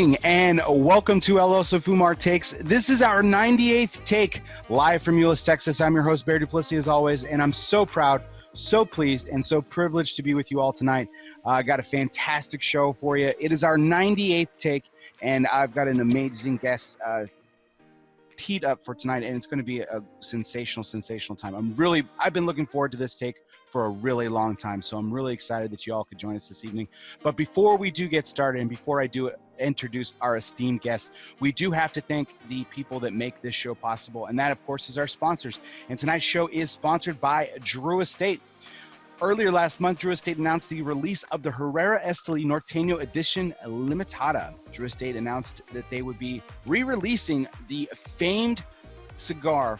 evening and welcome to ELOSOFUMARTAKES. This is our 98th take live from Euless, Texas. I'm your host, Barry Duplessis, as always, and I'm so proud, so pleased, and so privileged to be with you all tonight. I got a fantastic show for you. It is our 98th take, and I've got an amazing guest teed up for tonight, and it's going to be a sensational time. I've been looking forward to this take for a really long time, so I'm really excited that you all could join us this evening. But before we do get started, and before I do introduce our esteemed guests, we do have to thank the people that make this show possible, and that, of course, is our sponsors. And tonight's show is sponsored by Drew Estate. Earlier last month, Drew Estate announced the release of the Herrera Esteli Norteño Edition Limitada. Drew Estate announced that they would be re-releasing the famed cigar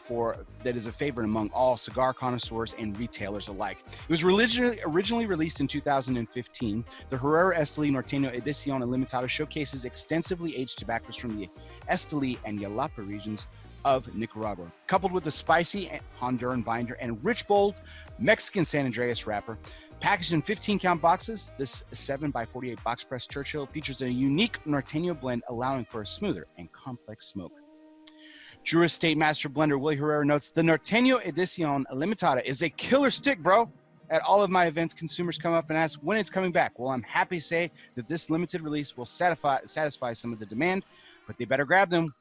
that is a favorite among all cigar connoisseurs and retailers alike. It was originally released in 2015. The Herrera Esteli Norteño Edición Limitada showcases extensively aged tobaccos from the Esteli and Yalapa regions of Nicaragua, coupled with the spicy Honduran binder and rich, bold Mexican San Andreas wrapper. Packaged in 15-count boxes, this 7x48 box press Churchill features a unique Norteño blend, allowing for a smoother and complex smoke. Drew Estate Master Blender Willie Herrera notes, the Norteño Edición Limitada is a killer stick, bro. At all of my events, consumers come up and ask when it's coming back. Well, I'm happy to say that this limited release will satisfy some of the demand, but they better grab them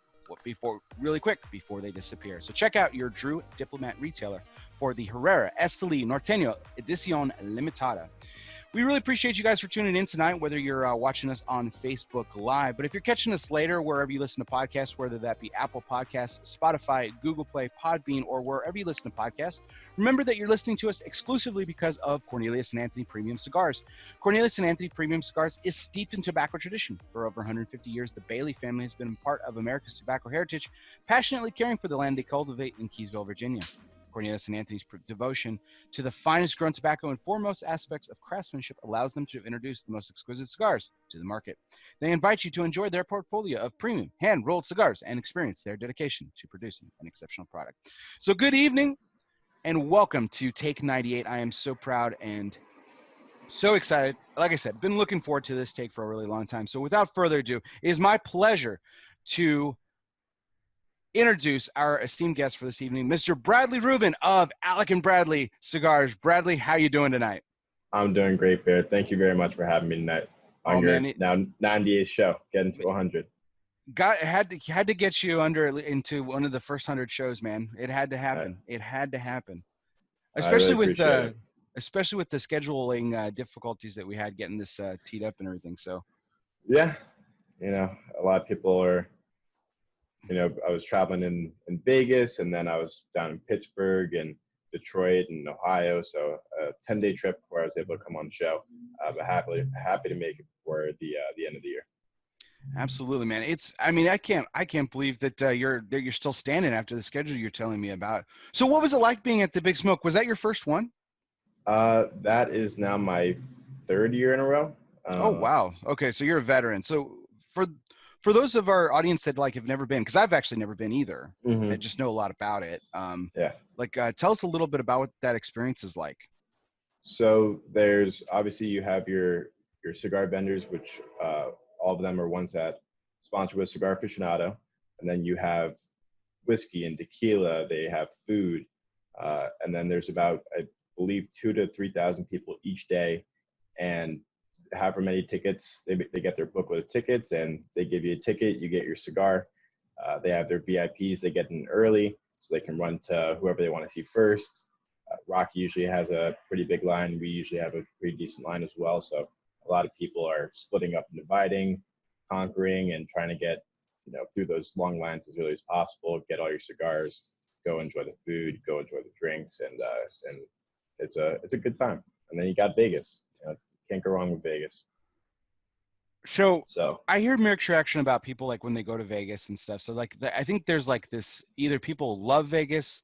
really quick before they disappear. So check out your Drew Diplomat retailer for the Herrera Esteli Norteño Edición Limitada. We really appreciate you guys for tuning in tonight, whether you're watching us on Facebook Live. But if you're catching us later, wherever you listen to podcasts, whether that be Apple Podcasts, Spotify, Google Play, Podbean, or wherever you listen to podcasts, remember that you're listening to us exclusively because of Cornelius and Anthony Premium Cigars. Cornelius and Anthony Premium Cigars is steeped in tobacco tradition. For over 150 years, the Bailey family has been part of America's tobacco heritage, passionately caring for the land they cultivate in Keysville, Virginia. Cornelius and Anthony's devotion to the finest grown tobacco and foremost aspects of craftsmanship allows them to introduce the most exquisite cigars to the market. They invite you to enjoy their portfolio of premium hand-rolled cigars and experience their dedication to producing an exceptional product. So good evening and welcome to Take 98. I am so proud and so excited. Like I said, been looking forward to this take for a really long time. So without further ado, it is my pleasure to introduce our esteemed guest for this evening, Mr. Bradley Rubin of Alec and Bradley Cigars. Bradley, how you doing tonight? I'm doing great, Bear. Thank you very much for having me tonight on your now 98th show, getting to 100. Had to get you into one of the first 100 shows, man. It had to happen. It had to happen, especially with the scheduling difficulties that we had getting this teed up and everything. So, yeah, a lot of people are. I was traveling in Vegas, and then I was down in Pittsburgh and Detroit and Ohio. So a 10-day trip where I was able to come on the show. But happy to make it for the end of the year. Absolutely, man. I can't believe that you're still standing after the schedule you're telling me about. So what was it like being at the Big Smoke? Was that your first one? That is now my third year in a row. Oh, wow. Okay. So you're a veteran. So for those of our audience that have never been, because I've actually never been either, I just know a lot about it. Tell us a little bit about what that experience is like. So there's obviously you have your cigar vendors, which all of them are ones that sponsor with Cigar Aficionado, and then you have whiskey and tequila. They have food, and then there's about, I believe, 2,000 to 3,000 people each day, and however many tickets, they get their booklet of tickets, and they give you a ticket, you get your cigar. They have their VIPs, they get in early so they can run to whoever they want to see first. Rocky usually has a pretty big line. We usually have a pretty decent line as well. So a lot of people are splitting up and dividing, conquering, and trying to get through those long lines as early as possible, get all your cigars, go enjoy the food, go enjoy the drinks, and it's a good time. And then you got Vegas. Can't go wrong with Vegas. So I hear mixed reaction about people when they go to Vegas and stuff. So I think there's this, either people love Vegas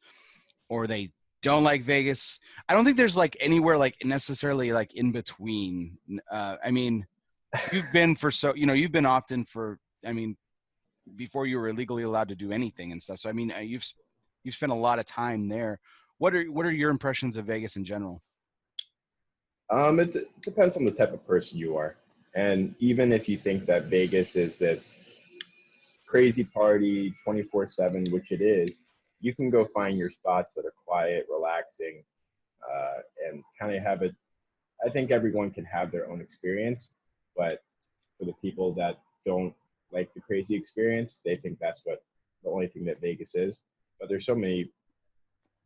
or they don't like Vegas. I don't think there's anywhere necessarily in between. You've been you've been often for, before you were legally allowed to do anything and stuff. So you've spent a lot of time there. What are your impressions of Vegas in general? It depends on the type of person you are. And even if you think that Vegas is this crazy party 24/7, which it is, you can go find your spots that are quiet, relaxing, and kind of have it. I think everyone can have their own experience, but for the people that don't like the crazy experience, they think that's what the only thing that Vegas is. But there's so many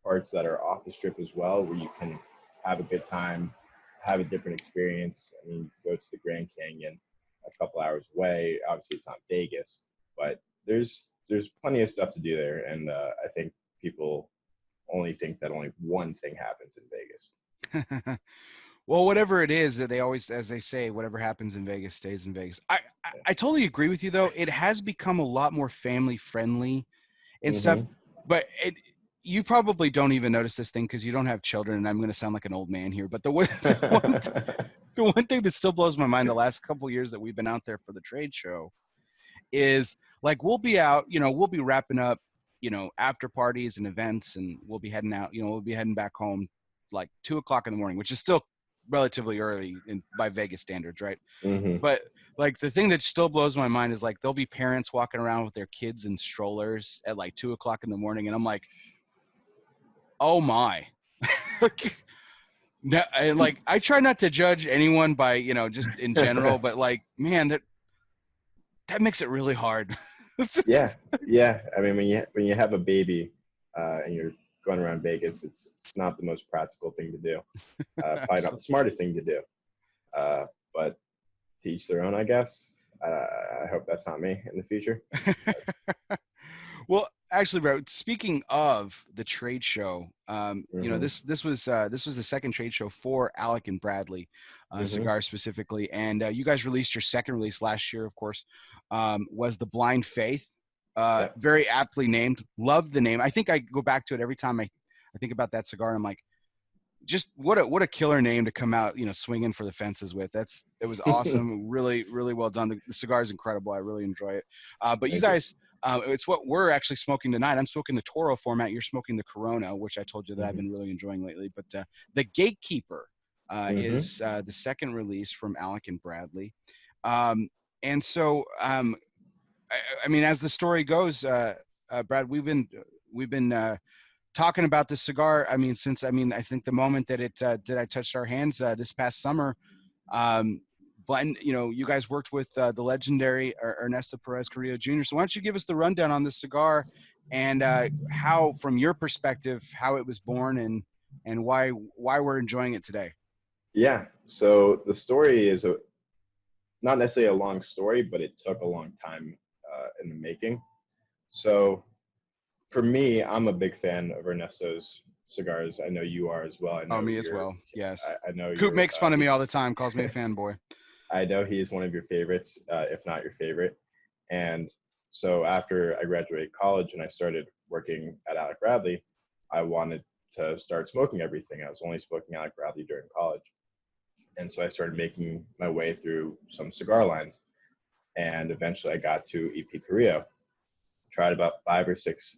parts that are off the strip as well where you can have a good time, have a different experience. I mean, go to the Grand Canyon a couple hours away. Obviously, it's not Vegas, but there's plenty of stuff to do there, and I think people only think that only one thing happens in Vegas. Well, whatever it is that they always, as they say, whatever happens in Vegas stays in Vegas. I totally agree with you though. It has become a lot more family friendly and stuff, but you probably don't even notice this thing because you don't have children, and I'm going to sound like an old man here. But the one thing that still blows my mind the last couple of years that we've been out there for the trade show is like we'll be out, we'll be wrapping up, after parties and events, and we'll be heading out, we'll be heading back home like 2:00 in the morning, which is still relatively early by Vegas standards, right? But like the thing that still blows my mind is like there'll be parents walking around with their kids in strollers at like 2:00 in the morning, and I'm like, oh my. No, and like I try not to judge anyone by just in general, but like man, that makes it really hard. yeah. I mean, when you have a baby and you're going around Vegas, it's not the most practical thing to do. Probably not the smartest thing to do. But to each their own, I guess. I hope that's not me in the future. Well, actually, bro, speaking of the trade show, this was the second trade show for Alec and Bradley, Cigars specifically, and you guys released your second release last year, of course, was the Blind Faith, very aptly named. Love the name. I think I go back to it every time I think about that cigar. I'm like, just what a killer name to come out, swinging for the fences with. It was awesome. Really, really well done. The cigar is incredible. I really enjoy it. But you guys. It's what we're actually smoking tonight. I'm smoking the Toro format. You're smoking the Corona, which I told you that I've been really enjoying lately. But the Gatekeeper is the second release from Alec and Bradley. And so, I mean, as the story goes, Brad, we've been talking about this cigar. I mean, I think the moment that I touched our hands this past summer. Blind, you guys worked with the legendary Ernesto PEREZ-CARRILLO Jr. So why don't you give us the rundown on this cigar and how, from your perspective, how it was born and why we're enjoying it today? Yeah. So the story is not necessarily a long story, but it took a long time in the making. So for me, I'm a big fan of Ernesto's cigars. I know you are as well. I know me as well. Yes. I know Coop makes fun of me all the time, calls me a fanboy. I know he is one of your favorites, if not your favorite. And so after I graduated college and I started working at Alec Bradley, I wanted to start smoking everything. I was only smoking Alec Bradley during college. And so I started making my way through some cigar lines. And eventually I got to E.P.CARRILLO. Tried about 5 or 6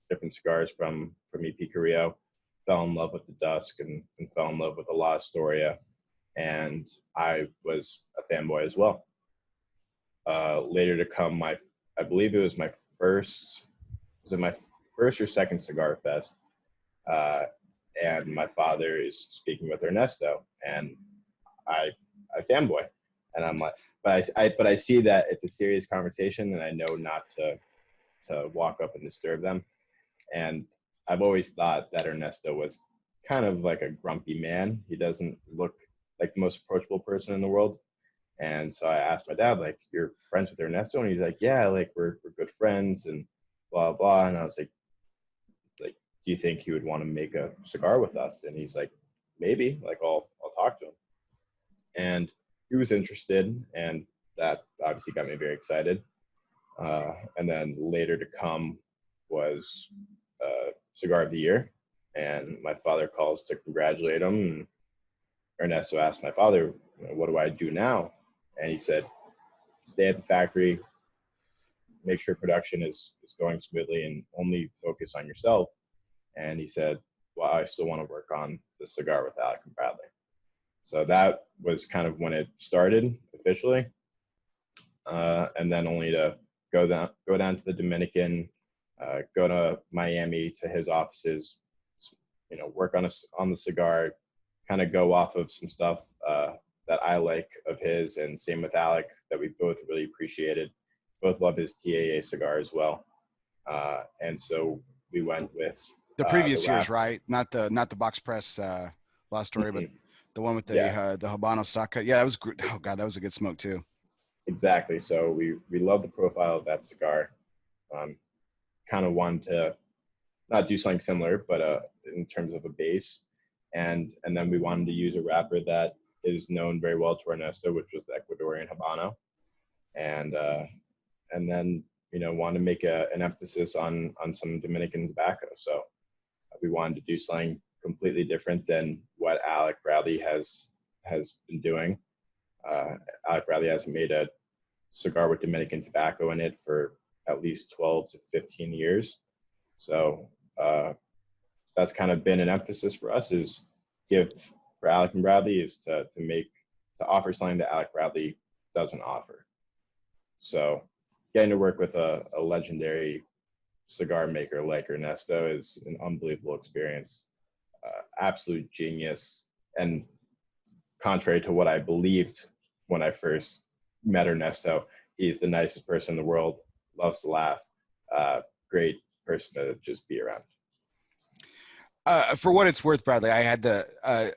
different cigars from E.P.CARRILLO. Fell in love with the Dusk and fell in love with the La Astoria. And I was a fanboy as well. Later to come, I believe it was my first or second Cigar Fest, and my father is speaking with Ernesto, and I fanboy, and I'm like, but I see that it's a serious conversation, and I know not to walk up and disturb them, and I've always thought that Ernesto was kind of like a grumpy man. He doesn't look like the most approachable person in the world. And so I asked my dad, like, you're friends with Ernesto? And he's like, yeah, like we're good friends and blah, blah. And I was like, do you think he would want to make a cigar with us? And he's like, maybe, like I'll talk to him. And he was interested, and that obviously got me very excited. And then later to come was Cigar of the Year. And my father calls to congratulate him. And Ernesto asked my father, what do I do now? And he said, stay at the factory, make sure production is going smoothly, and only focus on yourself. And he said, well, I still want to work on the cigar with Alec and Bradley. So that was kind of when it started officially. And then only to go down to the Dominican, go to Miami to his offices, work on the cigar, kind of go off of some stuff that I like of his, and same with Alec, that we both really appreciated. Both love his TAA cigar as well. And so we went with The previous the years, wrap. right? Not the box press last story, but Mhm. the one with the Yeah, Habano stock cut. Yeah, that was great. Oh god, that was a good smoke too. exactly. So we love the profile of that cigar. Um, Kind of wanted to not do something similar, but in terms of a base, and then we wanted to use a wrapper that is known very well to Ernesto, which was the Ecuadorian Habano, and then wanted to make an emphasis on some Dominican tobacco. So we wanted to do something completely different than what Alec Bradley has been doing. Alec Bradley has made a cigar with Dominican tobacco in it for at least 12 to 15 years. So that's kind of been an emphasis for us, is give for Alec and Bradley is to offer something that Alec Bradley doesn't offer. So getting to work with a legendary cigar maker like Ernesto is an unbelievable experience. Absolute genius. And contrary to what I believed when I first met Ernesto, he's the nicest person in the world, loves to laugh, great person to just be around. For what it's worth, Bradley, I had a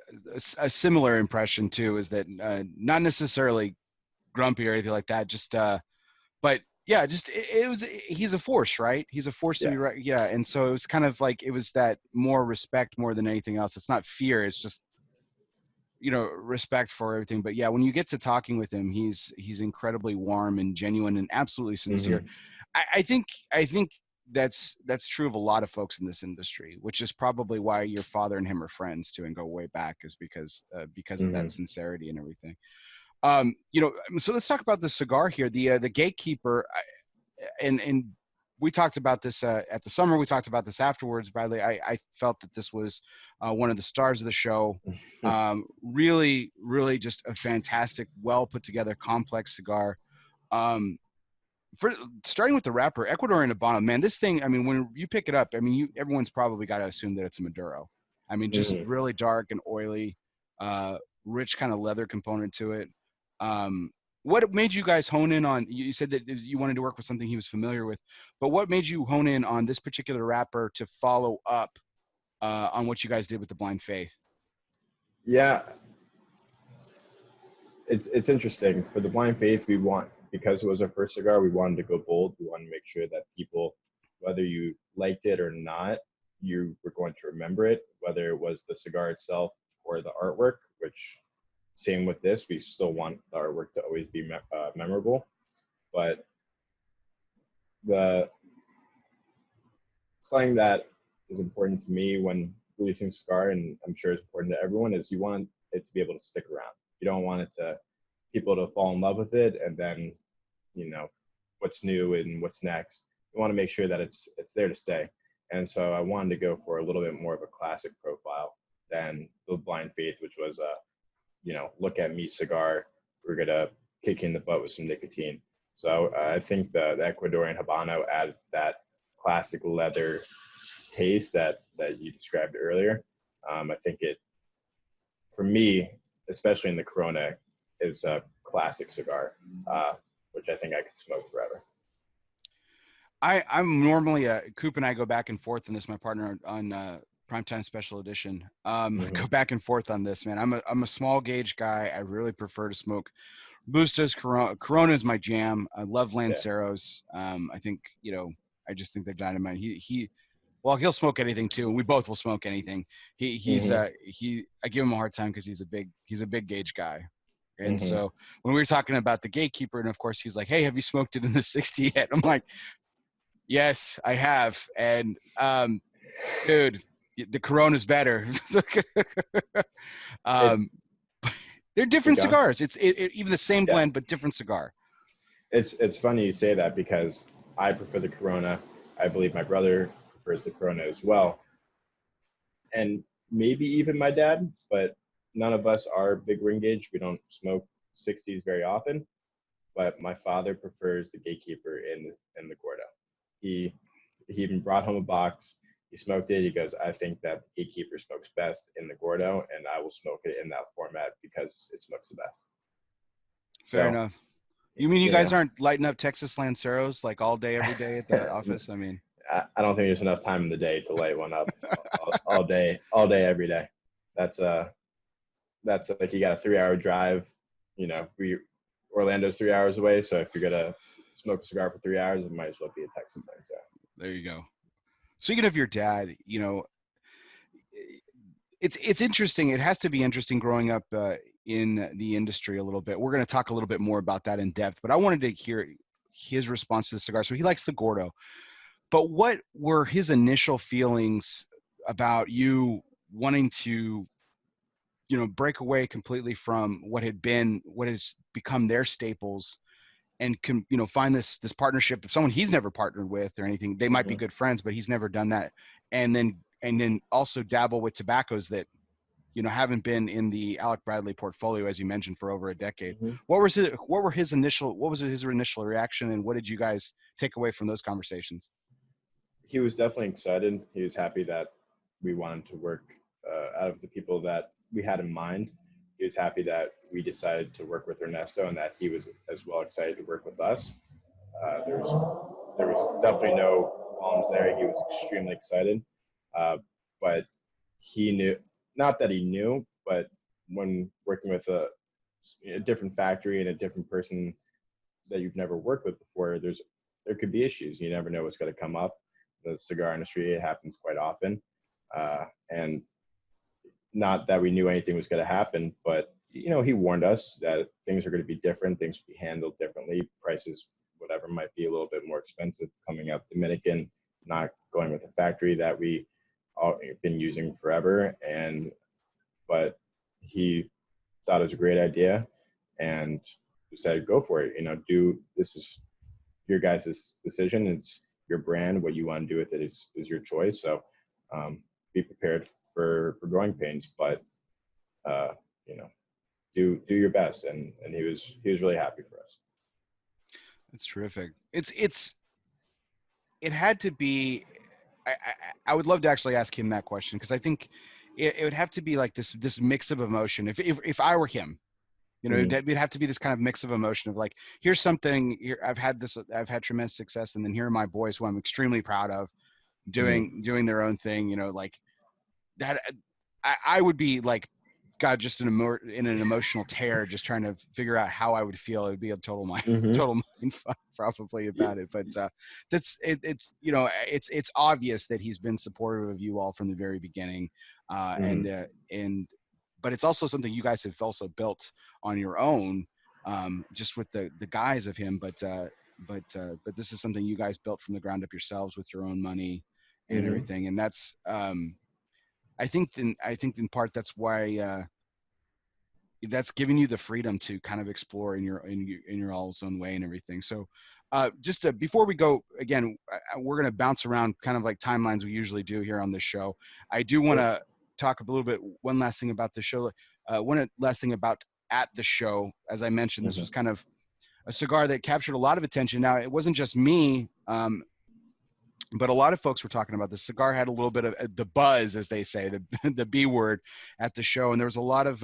similar impression too. Is that not necessarily grumpy or anything like that? Just but yeah, just it was. He's a force, right? He's a force to be Yes. right. Yeah, and so it was kind of like it was that more respect more than anything else. It's not fear. It's just respect for everything. But yeah, when you get to talking with him, he's incredibly warm and genuine and absolutely sincere. Mm-hmm. I think that's true of a lot of folks in this industry, which is probably why your father and him are friends too and go way back, is because of that Mm-hmm. sincerity and everything. So let's talk about the cigar here, the Gatekeeper, and we talked about this at the summer. We talked about this afterwards, Bradley. I felt that this was one of the stars of the show. Really, really just a fantastic, well put together, complex cigar. Um, for starting with the wrapper, Ecuadorian Habano, man, this thing. I mean, when you pick it up, I mean, everyone's probably got to assume that it's a Maduro. I mean, just Mm-hmm. really dark and oily, rich kind of leather component to it. Um, what made you guys hone in on? You said that you wanted to work with something he was familiar with, but what made you hone in on this particular wrapper to follow up on what you guys did with the Blind Faith? Yeah, it's interesting. For the Blind Faith, because it was our first cigar, we wanted to go bold. We wanted to make sure that people, whether you liked it or not, you were going to remember it, whether it was the cigar itself or the artwork, which same with this, we still want the artwork to always be memorable. But the something that is important to me when releasing a cigar, and I'm sure it's important to everyone, is you want it to be able to stick around. You don't want people to fall in love with it and then, what's new and what's next. You want to make sure that it's there to stay. And so I wanted to go for a little bit more of a classic profile than the Blind Faith, which was look at me cigar. We're gonna kick you in the butt with some nicotine. So I think the Ecuadorian Habano added that classic leather taste that you described earlier. I think it, for me, especially in the Corona, is a classic cigar, which I think I could smoke forever. I'm normally Coop and I go back and forth on this. My partner on Primetime Special Edition. Mm-hmm. Go back and forth on this, man. I'm a small gauge guy. I really prefer to smoke Bustos. Corona is my jam. I love Yeah. Lanceros. I think I just think they're dynamite. Well, he'll smoke anything too, and we both will smoke anything. Mm-hmm. I give him a hard time because he's a big gauge guy. And Mm-hmm. so when we were talking about the Gatekeeper, and of course he's like, "Hey, have you smoked it in the 60 yet?" I'm like, "Yes, I have." And dude, the Corona's better. It, um, they're different Keep going. cigars. It's even the same Yeah. blend, but different cigar. It's funny you say that, because I prefer the Corona. I believe my brother prefers the Corona as well, and maybe even my dad, but none of us are big ring gauge. We don't smoke 60s very often, but my father prefers the Gatekeeper in the Gordo. He even brought home a box. He smoked it. He goes, I think that Gatekeeper smokes best in the Gordo, and I will smoke it in that format because it smokes the best. Fair So, all You mean you you guys know, aren't lighting up Texas Lanceros like all day, every day at the office? I mean, I don't think there's enough time in the day to light one up all day, every day. That's like you got a 3-hour drive. You know, Orlando's 3 hours away, so if you're gonna smoke a cigar for 3 hours, it might as well be a Texas Lancero. there you go. Speaking of your dad, you know, it's interesting. It has to be interesting growing up in the industry a little bit. We're going to talk a little bit more about that in depth, but I wanted to hear his response to the cigar. So he likes the Gordo, but what were his initial feelings about you wanting to, you know, break away completely from what has become their staples and can, you know, find this partnership of someone he's never partnered with or anything. They might be good friends, but he's never done that. And then also dabble with tobaccos that, you know, haven't been in the Alec Bradley portfolio, as you mentioned, for over a decade. What was his initial reaction, and what did you guys take away from those conversations? He was definitely excited. He was happy that we wanted to work out of the people that we had in mind. He was happy that we decided to work with Ernesto and that he was as well excited to work with us. There was definitely no qualms there. He was extremely excited, but he knew, not that he knew, but when working with a different factory and a different person that you've never worked with before, there could be issues. You never know what's going to come up. The cigar industry, it happens quite often, and not that we knew anything was going to happen, but you know, he warned us that things are going to be different, things will be handled differently, prices, whatever, might be a little bit more expensive coming out Dominican, not going with a factory that we all been using forever. But he thought it was a great idea and said, go for it. You know, this is your guys' decision. It's your brand. What you want to do with it is your choice. So be prepared for growing pains, but you know, do your best. And he was really happy for us. That's terrific. It had to be. I would love to actually ask him that question, because I think it would have to be like this mix of emotion. If I were him, you know, that would have to be this kind of mix of emotion of like, here's something here. I've had tremendous success, and then here are my boys who I'm extremely proud of doing their own thing. You know, like that. I would be like, God, just in an emotional tear, just trying to figure out how I would feel. It would be a total mind fuck probably about it. But it's you know, it's obvious that he's been supportive of you all from the very beginning, and but it's also something you guys have also built on your own, just with the guise of him. But this is something you guys built from the ground up yourselves with your own money and everything, and that's. I think in part that's why that's giving you the freedom to kind of explore in your all's own way and everything. So just before we go, again, we're going to bounce around kind of like timelines we usually do here on this show. I do want to talk a little bit, one last thing about the show, one last thing about at the show. As I mentioned, this was kind of a cigar that captured a lot of attention. Now, it wasn't just me, but a lot of folks were talking about the cigar. Had a little bit of the buzz, as they say, the B word at the show, and there was a lot of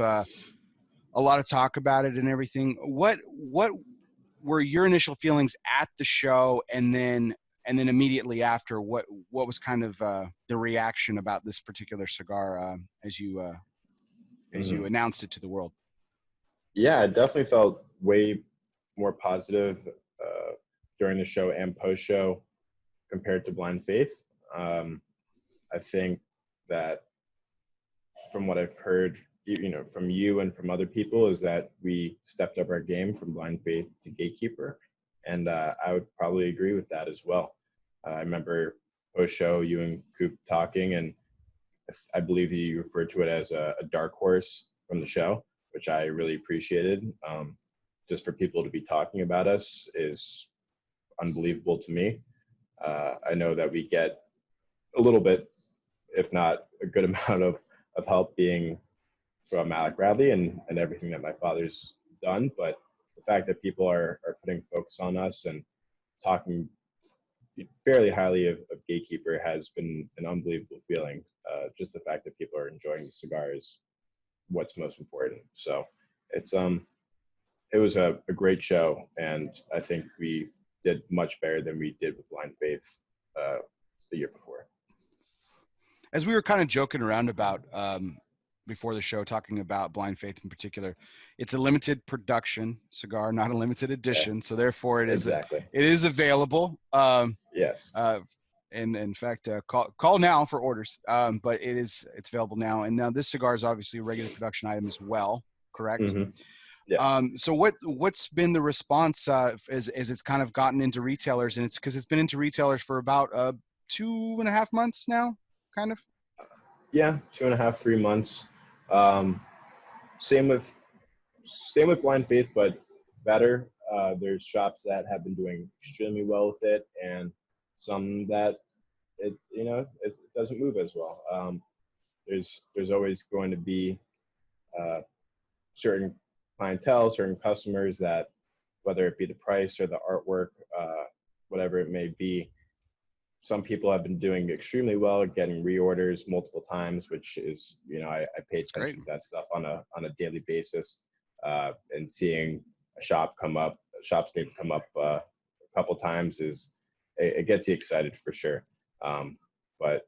talk about it and everything. What were your initial feelings at the show, and then immediately after, what was kind of the reaction about this particular cigar as you announced it to the world? Yeah, I definitely felt way more positive during the show and post show compared to Blind Faith. I think that from what I've heard, you know, from you and from other people, is that we stepped up our game from Blind Faith to Gatekeeper, and I would probably agree with that as well. I remember post show you and Coop talking, and I believe you referred to it as a dark horse from the show, which I really appreciated. Just for people to be talking about us is unbelievable to me. I know that we get a little bit, if not a good amount of help being from Alec and everything that my father's done, but the fact that people are putting focus on us and talking fairly highly of Gatekeeper has been an unbelievable feeling. Just the fact that people are enjoying the cigar is what's most important. So it's it was a great show, and I think we did much better than we did with Blind Faith the year before. As we were kind of joking around about before the show, talking about Blind Faith in particular, it's a limited production cigar, not a limited edition. So therefore, it is available. Yes. And in fact, call now for orders. But it's available now. And now this cigar is obviously a regular production item as well. Correct. Mm-hmm. Yeah. So what's been the response as it's kind of gotten into retailers, and it's because it's been into retailers for about 2.5 months now, kind of. Yeah, 2.5, 3 months. Same with Blind Faith, but better. There's shops that have been doing extremely well with it, and some that it doesn't move as well. There's always going to be certain clientele, certain customers that, whether it be the price or the artwork, whatever it may be, some people have been doing extremely well, getting reorders multiple times, which is, I pay attention to that stuff on a daily basis, and seeing a shop's name come up a couple times it gets you excited for sure. But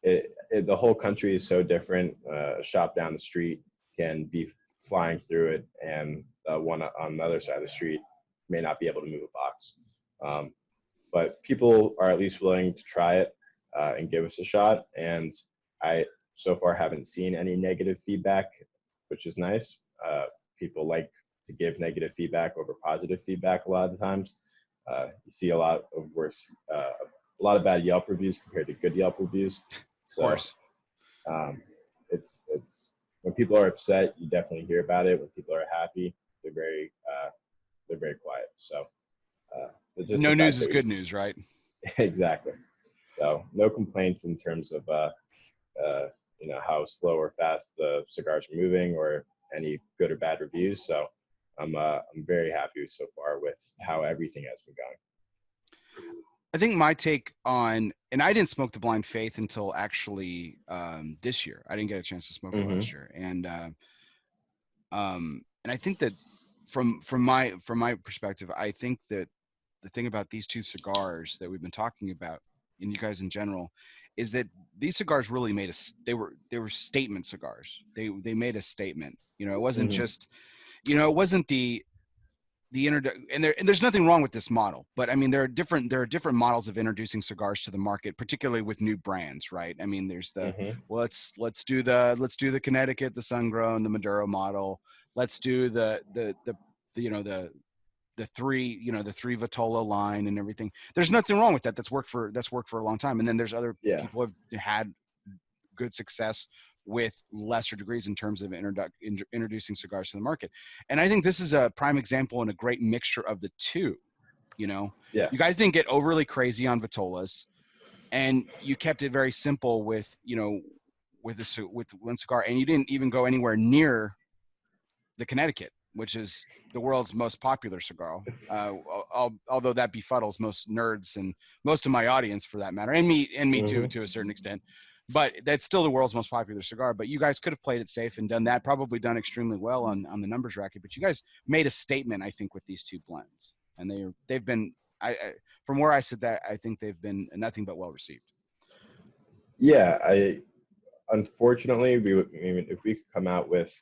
the whole country is so different. A shop down the street can be flying through it, and one on the other side of the street may not be able to move a box. But people are at least willing to try it and give us a shot. And I so far haven't seen any negative feedback, which is nice. People like to give negative feedback over positive feedback a lot of the times. You see a lot of bad Yelp reviews compared to good Yelp reviews. So, of course. It's when people are upset, you definitely hear about it. When people are happy, they're very quiet. So. No news is good news, right? Exactly. So no complaints in terms of how slow or fast the cigars are moving, or any good or bad reviews. So I'm very happy so far with how everything has been going. I think my take on, and I didn't smoke the Blind Faith until actually this year. I didn't get a chance to smoke it last year, and I think that from my perspective, I think that the thing about these two cigars that we've been talking about, and you guys in general, is that these cigars really they were statement cigars. They made a statement. It wasn't just, it wasn't the and there's nothing wrong with this model, but I mean there are different models of introducing cigars to the market, particularly with new brands, right? I mean there's the let's do the Connecticut, the Sun-Grown, the Maduro model. Let's do the three Vitola line and everything. There's nothing wrong with that. That's worked for a long time. And then there's other people who have had good success with lesser degrees in terms of introducing cigars to the market. And I think this is a prime example and a great mixture of the two. You guys didn't get overly crazy on Vitolas, and you kept it very simple with with one cigar, and you didn't even go anywhere near the Connecticut, which is the world's most popular cigar, although that befuddles most nerds and most of my audience for that matter, and me too, to a certain extent. But that's still the world's most popular cigar. But you guys could have played it safe and done that, probably done extremely well on the numbers racket. But you guys made a statement, I think, with these two blends, and they've been, from where I said that, I think they've been nothing but well received. Yeah, unfortunately, if we could come out with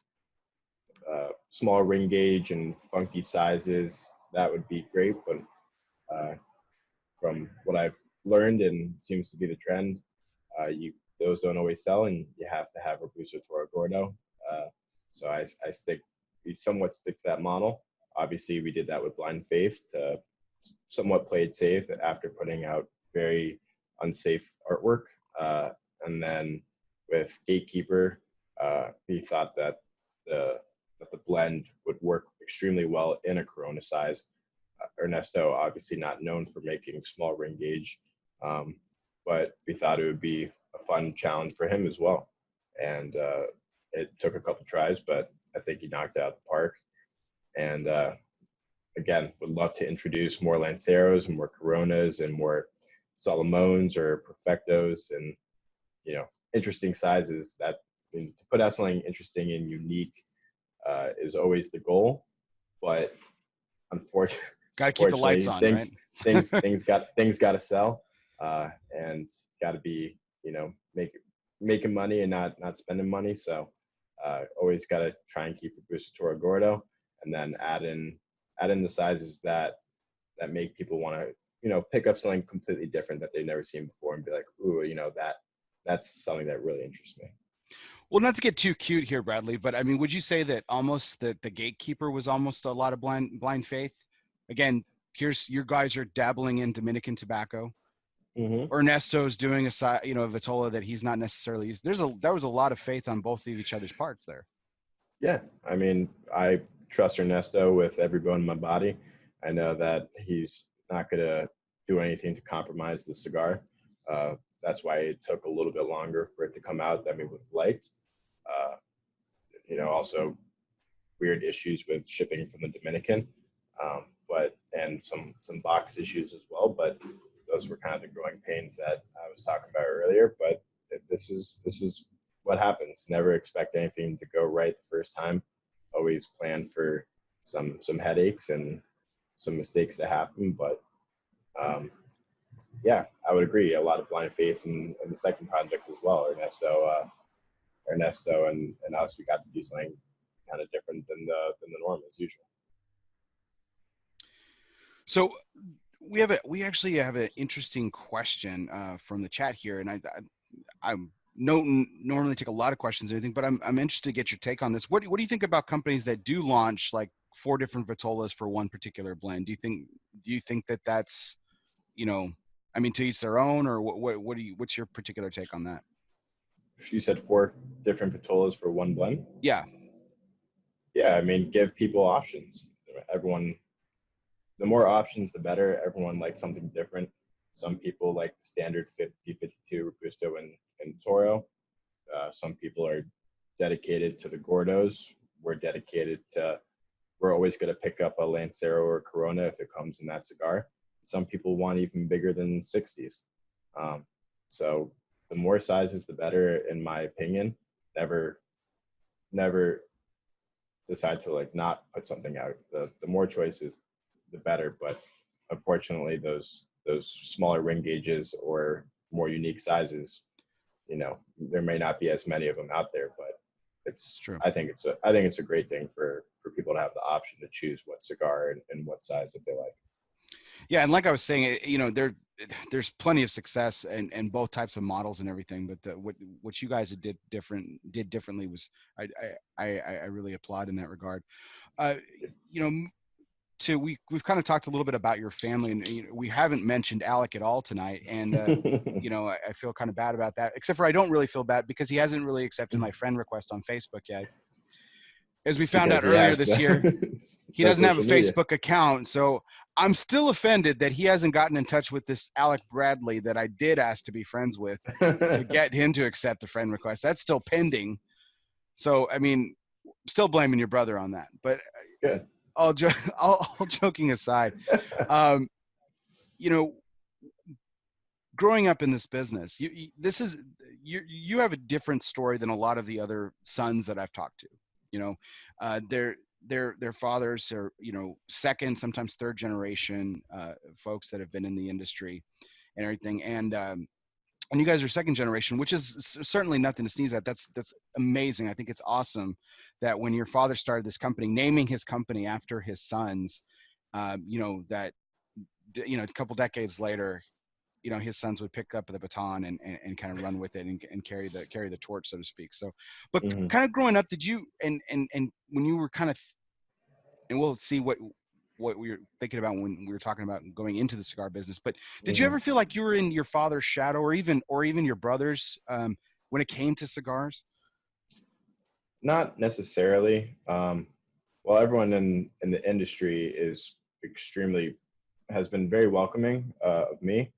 small ring gauge and funky sizes, that would be great. But from what I've learned, and seems to be the trend, those don't always sell, and you have to have Robusto Toro Gordo. So we somewhat stick to that model. Obviously, we did that with Blind Faith to somewhat play it safe after putting out very unsafe artwork. And then with Gatekeeper, we thought that the blend would work extremely well in a Corona size. Ernesto, obviously not known for making small ring gauge, but we thought it would be a fun challenge for him as well. And it took a couple tries, but I think he knocked it out of the park. And again, would love to introduce more Lanceros and more Coronas and more Solomones or Perfectos and, you know, interesting sizes. That, I mean, to put out something interesting and unique is always the goal, but Got to keep the lights unfortunately, on, right? things got to sell, and got to be, you know, making money and not spending money. So always got to try and keep the Busatoro Gordo, and then add in the sizes that make people want to, you know, pick up something completely different that they've never seen before and be like, ooh, you know, that's something that really interests me. Well, not to get too cute here, Bradley, but I mean, would you say that almost that the Gatekeeper was almost a lot of blind faith? Again, here's your guys are dabbling in Dominican tobacco. Mm-hmm. Ernesto's doing a Vitola that he's not necessarily used. There was a lot of faith on both of each other's parts there. Yeah, I mean, I trust Ernesto with every bone in my body. I know that he's not gonna do anything to compromise the cigar. That's why it took a little bit longer for it to come out than we would have liked. Uh, you know, also weird issues with shipping from the Dominican, and some box issues as well. But those were kind of the growing pains that I was talking about earlier. But this is what happens. Never expect anything to go right the first time. Always plan for some headaches and some mistakes to happen. But yeah, I would agree. A lot of blind faith in the second project as well. Ernesto and us, we got to do something kind of different than the norm as usual. So we actually have an interesting question from the chat here, and I normally take a lot of questions and everything, but I'm interested to get your take on this. What do you think about companies that do launch like 4 different Vitolas for one particular blend? Do you think that that's, you know, I mean, to each their own, or what's your particular take on that? You said 4 different Vitolas for one blend? Yeah. Yeah, I mean, give people options. Everyone, the more options, the better. Everyone likes something different. Some people like the standard 50, 52 Robusto and Toro. Some people are dedicated to the Gordos. We're always going to pick up a Lancero or Corona if it comes in that cigar. Some people want even bigger than 60s. So the more sizes, the better, in my opinion. Never decide to like not put something out. The more choices, the better. But unfortunately, those smaller ring gauges or more unique sizes, you know, there may not be as many of them out there. But it's true. I think it's a great thing for people to have the option to choose what cigar and what size that they like. Yeah, and like I was saying, you know, there's plenty of success and both types of models and everything, but what you guys did differently was I really applaud in that regard. You know, we've kind of talked a little bit about your family, and you know, we haven't mentioned Alec at all tonight, and you know, I feel kind of bad about that. Except for I don't really feel bad because he hasn't really accepted my friend request on Facebook yet. As we found out earlier this year, he doesn't have a Facebook account, so I'm still offended that he hasn't gotten in touch with this Alec Bradley that I did ask to be friends with to get him to accept the friend request. That's still pending. So, I mean, still blaming your brother on that. But good. All joking aside, you know, growing up in this business, you have a different story than a lot of the other sons that I've talked to. You know, their fathers are, you know, second, sometimes third generation folks that have been in the industry and everything. And you guys are second generation, which is certainly nothing to sneeze at. That's amazing. I think it's awesome that when your father started this company, naming his company after his sons, you know, that, you know, a couple decades later, you know, his sons would pick up the baton and kind of run with it and carry the torch, so to speak. So, but kind of growing up, did you, and when you were kind of, and we'll see what we were thinking about when we were talking about going into the cigar business, but did you ever feel like you were in your father's shadow or even your brother's when it came to cigars? Not necessarily. Well, everyone in the industry has been very welcoming of me.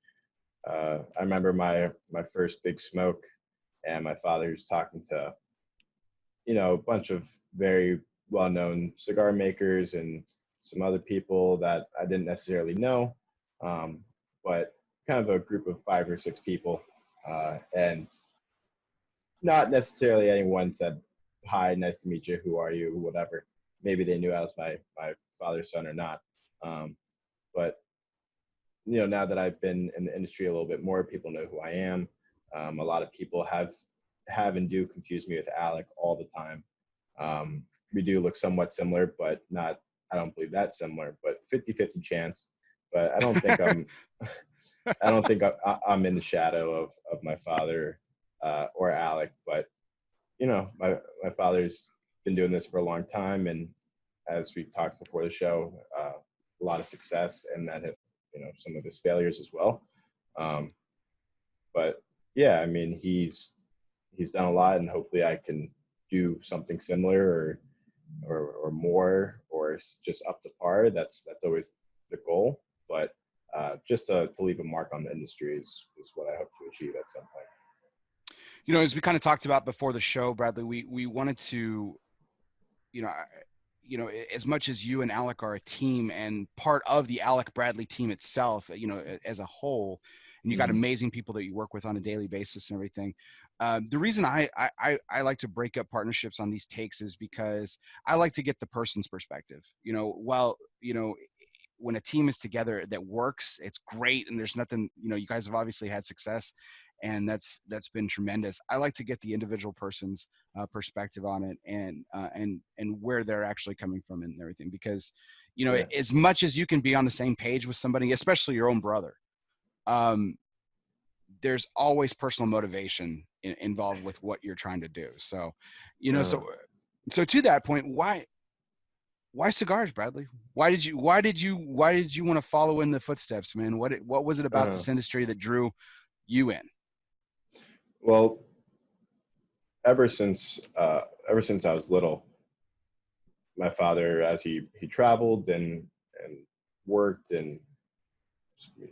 I remember my first big smoke, and my father was talking to a bunch of very well-known cigar makers and some other people that I didn't necessarily know, but kind of a group of 5 or 6 people, and not necessarily anyone said, "Hi, nice to meet you. Who are you?" Whatever. Maybe they knew I was my father's son or not. But now that I've been in the industry a little bit more, people know who I am. A lot of people have and do confuse me with Alec all the time. We do look somewhat similar, but not, I don't believe that similar, but 50-50 chance. But I don't think I'm in the shadow of my father or Alec. But my father's been doing this for a long time, and as we talked before the show, a lot of success, and that some of his failures as well. But yeah, I mean, he's done a lot, and hopefully I can do something similar or more, or just up to par. That's always the goal. But just to leave a mark on the industry is what I hope to achieve at some point. As we kind of talked about before the show, Bradley, we wanted to, as much as you and Alec are a team and part of the Alec Bradley team itself, as a whole, and you got amazing people that you work with on a daily basis and everything. The reason I like to break up partnerships on these takes is because I like to get the person's perspective. When a team is together that works, it's great, and there's nothing. You guys have obviously had success, and that's been tremendous. I like to get the individual person's perspective on it, and where they're actually coming from and everything, because as much as you can be on the same page with somebody, especially your own brother, there's always personal motivation involved with what you're trying to do. So, so to that point, why cigars, Bradley? Why did you want to follow in the footsteps, man? What was it about this industry that drew you in? Well, ever since I was little, my father, as he traveled and worked and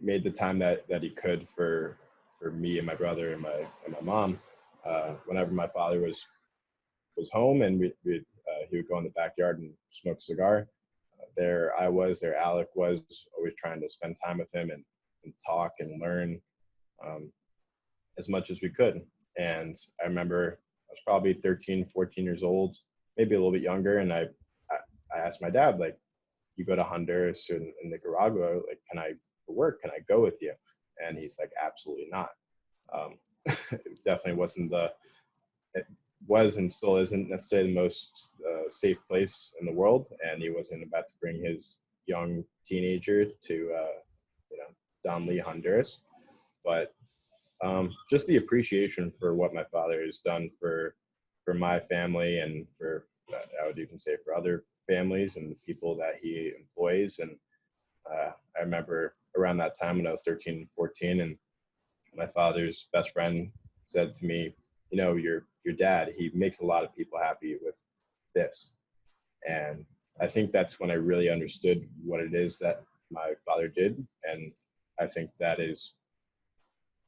made the time that he could for me and my brother and my mom. Whenever my father was home, and he would go in the backyard and smoke a cigar. There Alec was, always trying to spend time with him and talk and learn as much as we could. And I remember I was probably 13, 14 years old, maybe a little bit younger, and I asked my dad, like, you go to Honduras and Nicaragua, like, for work, can I go with you? And he's like, absolutely not. It definitely wasn't it was and still isn't necessarily the most safe place in the world, and he wasn't about to bring his young teenager to Don Lee, Honduras. But just the appreciation for what my father has done for my family, and for, I would even say, for other families and the people that he employs. And I remember around that time when I was 13, 14, and my father's best friend said to me, your dad, he makes a lot of people happy with this. And I think that's when I really understood what it is that my father did. And I think that is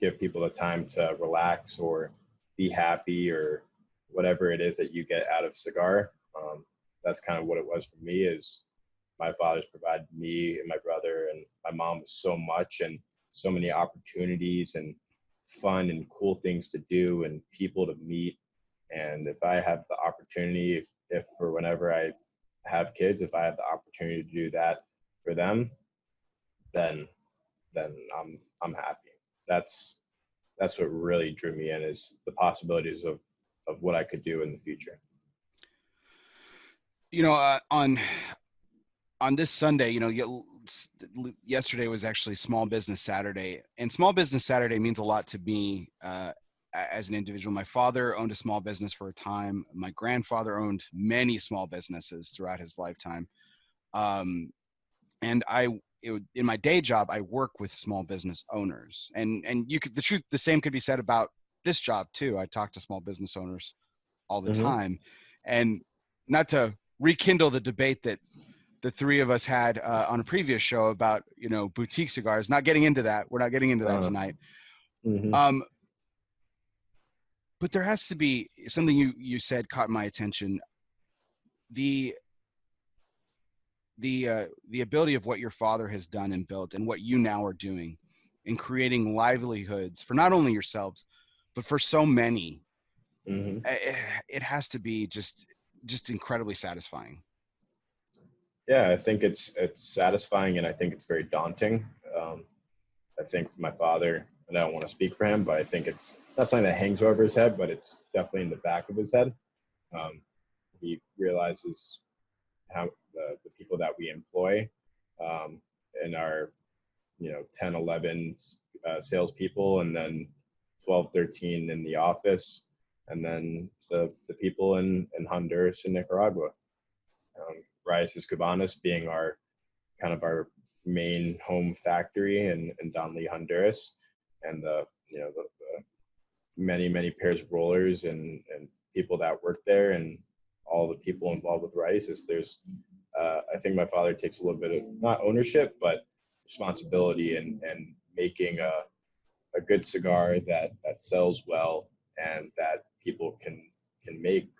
give people the time to relax or be happy, or whatever it is that you get out of cigar. That's kind of what it was for me, is my father's provided me and my brother and my mom with so much, and so many opportunities and fun and cool things to do and people to meet. And if I have the opportunity, if for whenever I have kids, if I have the opportunity to do that for them, then I'm happy. That's what really drew me in, is the possibilities of what I could do in the future. On this Sunday, yesterday was actually Small Business Saturday, and Small Business Saturday means a lot to me as an individual. My father owned a small business for a time. My grandfather owned many small businesses throughout his lifetime. And in my day job, I work with small business owners, and the same could be said about this job too. I talk to small business owners all the time, and not to rekindle the debate that the three of us had on a previous show about, boutique cigars, not getting into that. We're not getting into that tonight. But there has to be something you said caught my attention. The ability of what your father has done and built, and what you now are doing in creating livelihoods for not only yourselves, but for so many. Mm-hmm. It has to be just incredibly satisfying. Yeah, I think it's satisfying, and I think it's very daunting. I think my father, and I don't want to speak for him, but I think it's not something that hangs over his head, but it's definitely in the back of his head. He realizes how the people that we employ in our 10, 11 salespeople, and then 12, 13 in the office, and then the people in Honduras and Nicaragua. Raíces Cubanas being our kind of our main home factory in Donley, Honduras, and the many pairs of rollers and people that work there, and all the people involved with Raíces. There's I think my father takes a little bit of not ownership but responsibility and making a good cigar that sells well and that people can make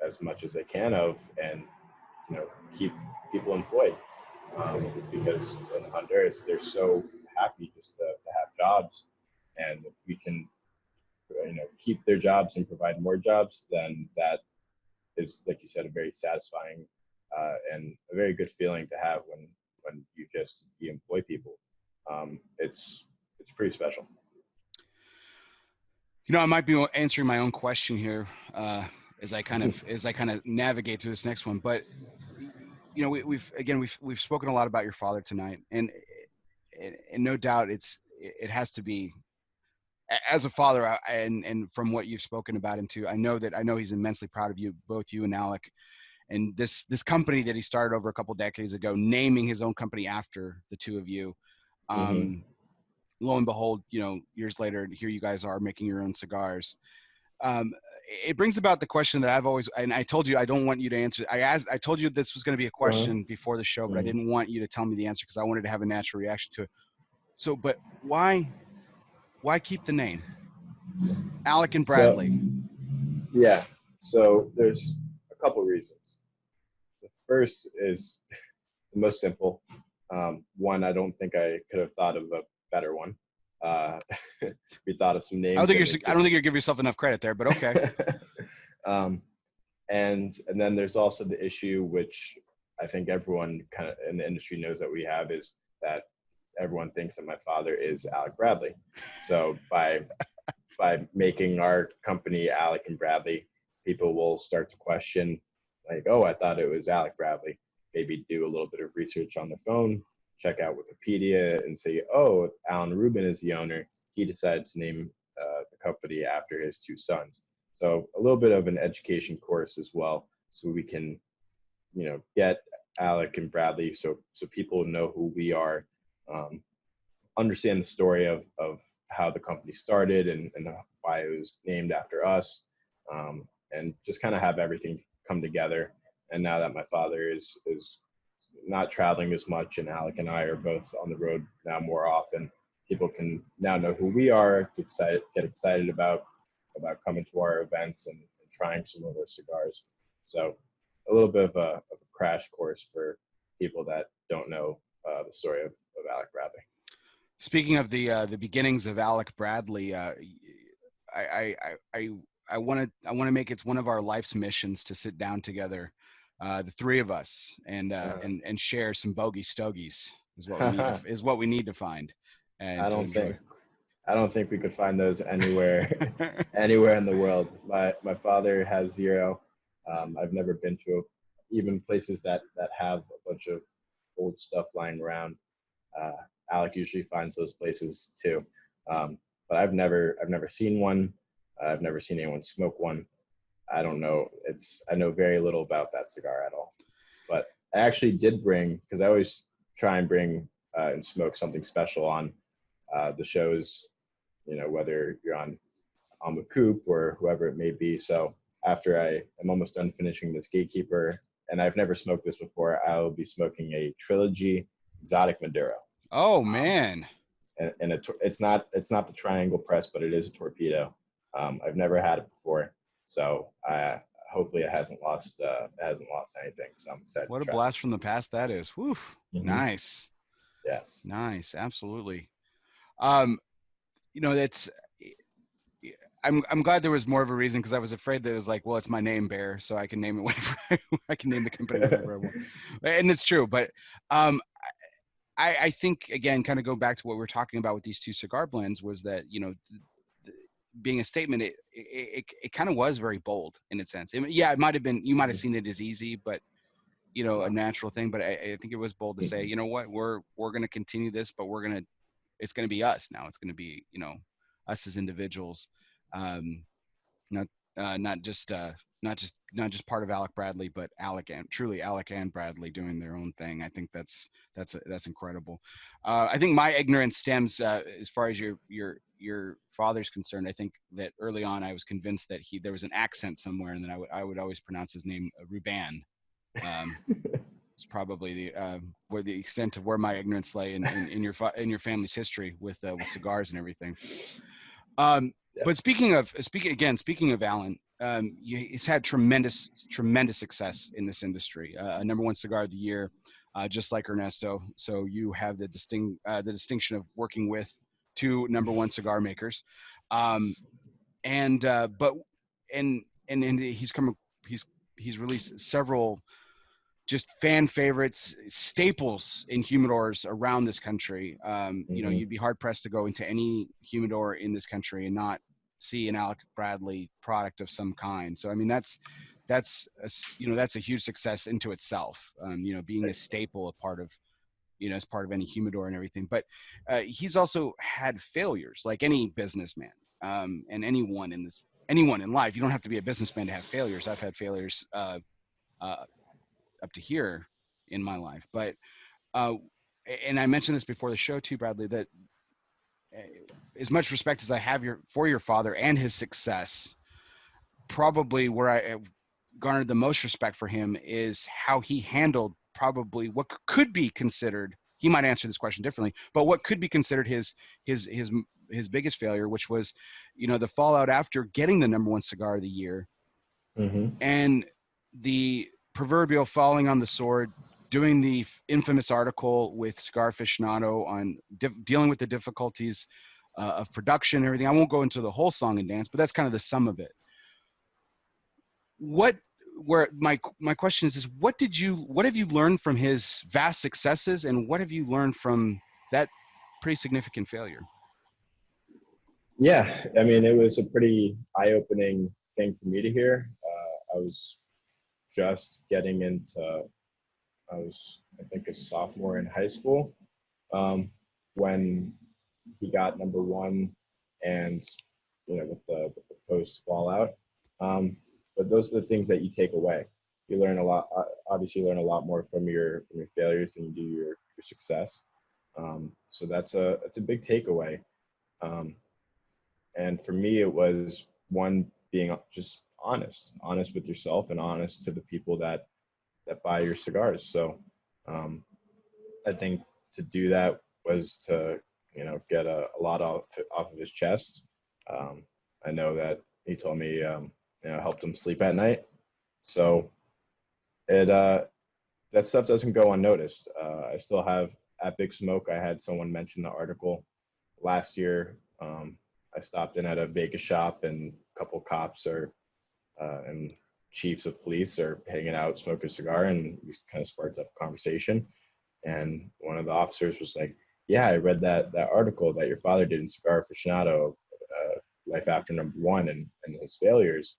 as much as they can of, and keep people employed, because in Honduras they're so happy just to have jobs, and if we can keep their jobs and provide more jobs, then that is, like you said, a very satisfying and a very good feeling to have when you employ people. It's pretty special. I might be answering my own question here as I kind of navigate through this next one, but we've spoken a lot about your father tonight, and no doubt it has to be, as a father, and from what you've spoken about him too, I know he's immensely proud of you, both you and Alec, and this company that he started over a couple decades ago, naming his own company after the two of you. Mm-hmm. Lo and behold, years later, here you guys are making your own cigars. It brings about the question that I've always, and I told you I don't want you to answer. I told you this was going to be a question before the show, but I didn't want you to tell me the answer because I wanted to have a natural reaction to it. So, but why keep the name Alec and Bradley? So there's a couple reasons. The first is the most simple. One, I don't think I could have thought of a better one. We thought of some names. I don't think you're giving yourself enough credit there, but okay. And then there's also the issue, which I think everyone kind of in the industry knows that we have, is that everyone thinks that my father is Alec Bradley. So by making our company Alec and Bradley, people will start to question, like, oh, I thought it was Alec Bradley. Maybe do a little bit of research on the phone, check out Wikipedia, and say, oh, Alan Rubin is the owner. He decided to name the company after his two sons. So a little bit of an education course as well, so we can, get Alec and Bradley, so people know who we are, understand the story of how the company started and why it was named after us, and just kind of have everything come together. And now that my father is not traveling as much, and Alec and I are both on the road now more often, people can now know who we are, get excited about coming to our events and trying some of our cigars. So a little bit of a crash course for people that don't know the story of Alec Bradley. Speaking of the beginnings of Alec Bradley, I want to make it one of our life's missions to sit down together, the three of us, and share some bogey stogies is what we need to find. And I don't think we could find those anywhere in the world. My father has zero. I've never been to even places that have a bunch of old stuff lying around. Alec usually finds those places too, but I've never seen one. I've never seen anyone smoke one. I don't know. I know very little about that cigar at all. But I actually did bring, because I always try and bring and smoke something special on the shows, whether you're on the Coop or whoever it may be. So after I am almost done finishing this Gatekeeper, and I've never smoked this before, I will be smoking a Trilogy Exotic Maduro. Oh man! And it's not the triangle press, but it is a torpedo. I've never had it before, so hopefully it hasn't lost anything. So I'm excited What to a try blast from the past that is. Whew. it. Nice. Yes. Nice. Absolutely. Um, you know, that's I'm glad there was more of a reason, because I was afraid that it was like, well, it's my name, Bear, so I can name it whatever I can name the company whatever I want, and it's true. But um, I think again, kind of go back to what we were talking about with these two cigar blends, was that being a statement, it kind of was very bold in its sense. Yeah, it might have been, you might have seen it as easy, but a natural thing. But I think it was bold to say, you know what, we're going to continue this, but it's going to be us now. It's going to be us as individuals. Not not just not just part of Alec Bradley, but truly Alec and Bradley doing their own thing. I think that's incredible. I think my ignorance stems as far as your father's concerned. I think that early on I was convinced that there was an accent somewhere, and then I would always pronounce his name Rubin. It's probably where the extent of where my ignorance lay in your family's history with cigars and everything. But speaking of Alan, he's had tremendous success in this industry. A #1 cigar of the year, just like Ernesto. So you have the distinction of working with two #1 cigar makers, and he's released several just fan favorites, staples in humidors around this country. You'd be hard pressed to go into any humidor in this country and not see an Alec Bradley product of some kind. So, I mean, that's a huge success into itself. Being a staple, as part of any humidor and everything. But he's also had failures, like any businessman, and anyone in life. You don't have to be a businessman to have failures. I've had failures up to here in my life. But and I mentioned this before the show too, Bradley, that as much respect as I have for your father and his success, probably where I garnered the most respect for him is how he handled probably what could be considered, he might answer this question differently, but what could be considered his biggest failure, which was the fallout after getting the #1 cigar of the year, and the proverbial falling on the sword, doing the infamous article with Cigar Aficionado on dealing with the difficulties of production and everything. I won't go into the whole song and dance, but that's kind of the sum of it. My question is what have you learned from his vast successes, and what have you learned from that pretty significant failure? Yeah, I mean, it was a pretty eye-opening thing for me to hear. I was just getting into, I think, a sophomore in high school when he got #1, and with the post fallout. But those are the things that you take away. You learn a lot. Obviously, you learn a lot more from your failures than you do your success. So that's a big takeaway. And for me, it was one, being just honest with yourself and honest to the people that buy your cigars. So I think to do that was to get a lot off of his chest. I know that he told me helped him sleep at night. So it that stuff doesn't go unnoticed. I still have at Big Smoke. I had someone mention the article last year. I stopped in at a Vegas shop, and a couple cops and chiefs of police are hanging out, smoking a cigar, and we kind of sparked up a conversation. And one of the officers was like, "Yeah, I read that article that your father did in Cigar Aficionado, Life After #1, and his failures.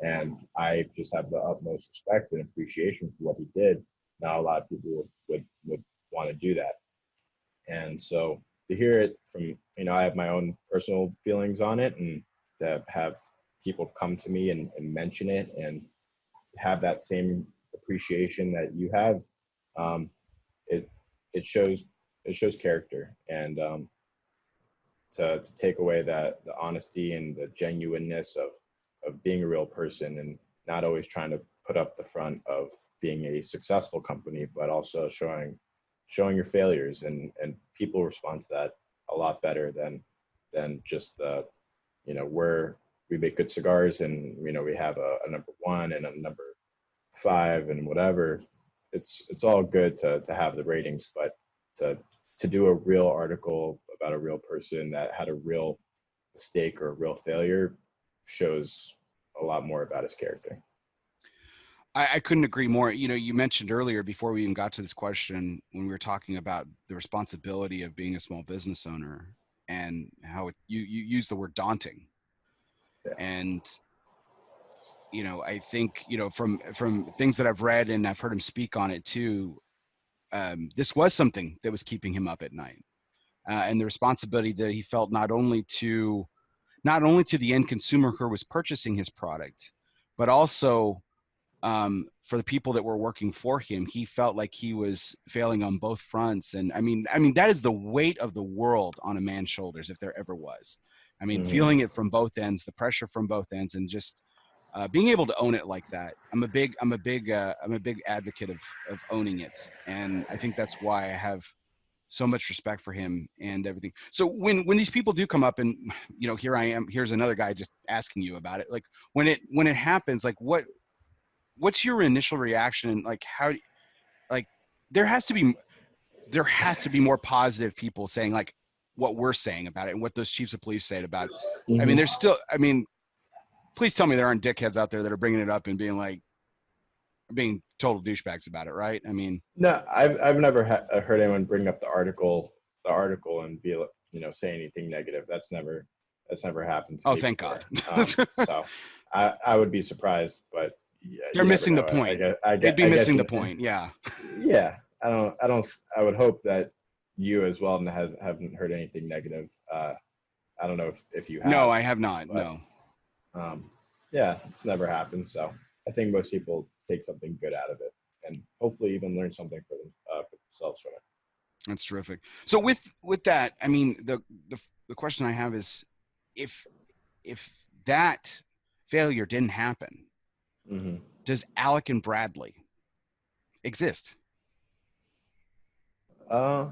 And I just have the utmost respect and appreciation for what he did. Not a lot of people would want to do that." And so to hear it from, I have my own personal feelings on it, and to have people come to me and mention it and have that same appreciation that you have, it shows character. And to take away the honesty and the genuineness of being a real person, and not always trying to put up the front of being a successful company, but also showing your failures, and people respond to that a lot better than just the we make good cigars, and we have a number one and a number five and whatever. It's all good to have the ratings, but to do a real article about a real person that had a real mistake or a real failure shows a lot more about his character. I couldn't agree more. You mentioned earlier, before we even got to this question, when we were talking about the responsibility of being a small business owner and how you use the word daunting. Yeah. And, I think, from things that I've read and I've heard him speak on it too, this was something that was keeping him up at night. And the responsibility that he felt not only to the end consumer who was purchasing his product, but also for the people that were working for him. He felt like he was failing on both fronts. And I mean, that is the weight of the world on a man's shoulders, if there ever was. I mean, feeling it from both ends, the pressure from both ends, and just being able to own it like that. I'm a big advocate of owning it. And I think that's why I have so much respect for him and everything. So when these people do come up and, here I am, here's another guy just asking you about it. Like when it happens, like what's your initial reaction? Like how, like there has to be more positive people saying like what we're saying about it and what those chiefs of police say about it. I mean, there's still, please tell me there aren't dickheads out there that are bringing it up and being total douchebags about it, right? I mean, no, I've never heard anyone bring up the article and be say anything negative. That's never happened to me thank before. God. So I would be surprised, but yeah, they're missing the point. They'd be missing the point. Yeah. Yeah. I would hope that you as well haven't heard anything negative. I don't know if you have. No, I have not. But, no. Yeah, it's never happened. So I think most people take something good out of it, and hopefully even learn something for themselves from it. That's terrific. So with that, I mean, the question I have is, if that failure didn't happen, does Alec and Bradley exist? I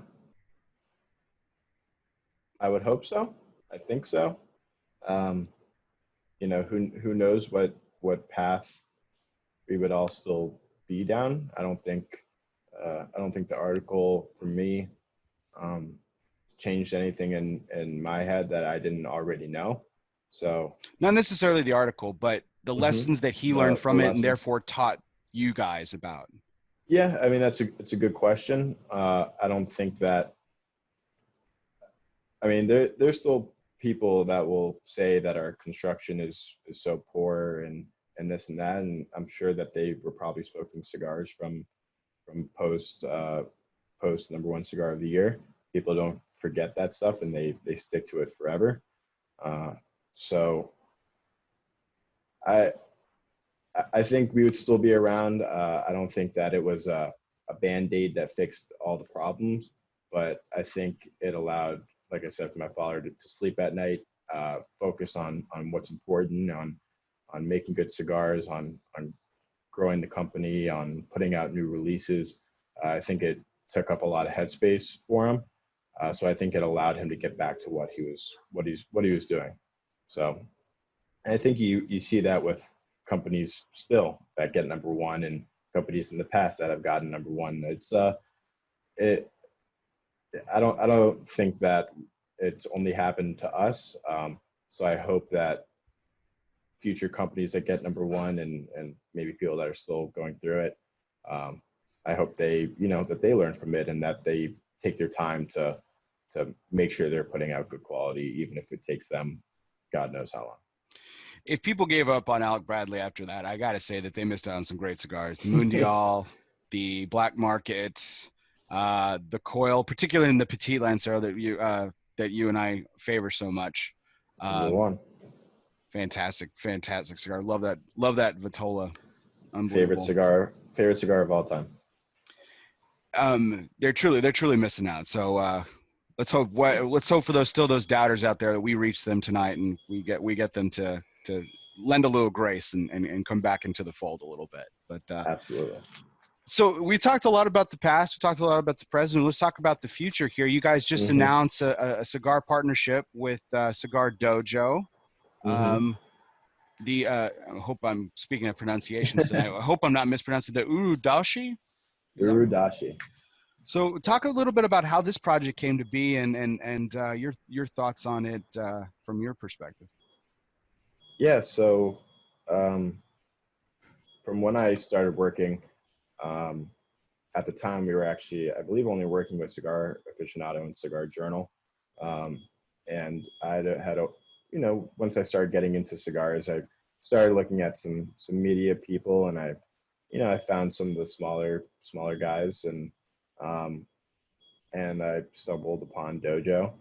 would hope so. I think so. Who knows what path we would all still be down. I don't think the article for me changed anything in my head that I didn't already know. So not necessarily the article, but the lessons that he learned from it and therefore taught you guys about. Yeah, I mean it's a good question. I don't think that. I mean, there's still people that will say that our construction is so poor and this and that, and I'm sure that they were probably smoking cigars from post number one cigar of the year. People don't forget that stuff, and they stick to it forever. So I think we would still be around. I don't think that it was a Band-Aid that fixed all the problems, but I think it allowed, like I said, for my father to sleep at night, focus on what's important, on making good cigars, on growing the company, on putting out new releases. I think it took up a lot of headspace for him. So I think it allowed him to get back to what he was doing. So I think you see that with companies still that get number one, and companies in the past that have gotten number one. I don't think that it's only happened to us. So I hope that future companies that get number one and maybe people that are still going through it, I hope they, that they learn from it and that they take their time to make sure they're putting out good quality, even if it takes them God knows how long. If people gave up on Alec Bradley after that, I got to say that they missed out on some great cigars. The Mundial, the Black Market, the Coil, particularly in the Petite Lancero that you and I favor so much. Number one. Fantastic cigar. Love that Vitola. Favorite cigar of all time. They're truly missing out. So let's hope for those doubters out there that we reach them tonight and we get them to lend a little grace and come back into the fold a little bit. But absolutely. So we talked a lot about the past. We talked a lot about the present. Let's talk about the future here. You guys just announced a cigar partnership with Cigar Dojo. I hope I'm speaking of pronunciations tonight. I hope I'm not mispronouncing the Urudashi. Urudashi. So talk a little bit about how this project came to be and your thoughts on it from your perspective. Yeah, so um, from when I started working, um, at the time we were actually, I believe, only working with Cigar Aficionado and Cigar Journal. Um, and I had a, once I started getting into cigars, I started looking at some media people, and I found some of the smaller guys, um, and I stumbled upon Dojo,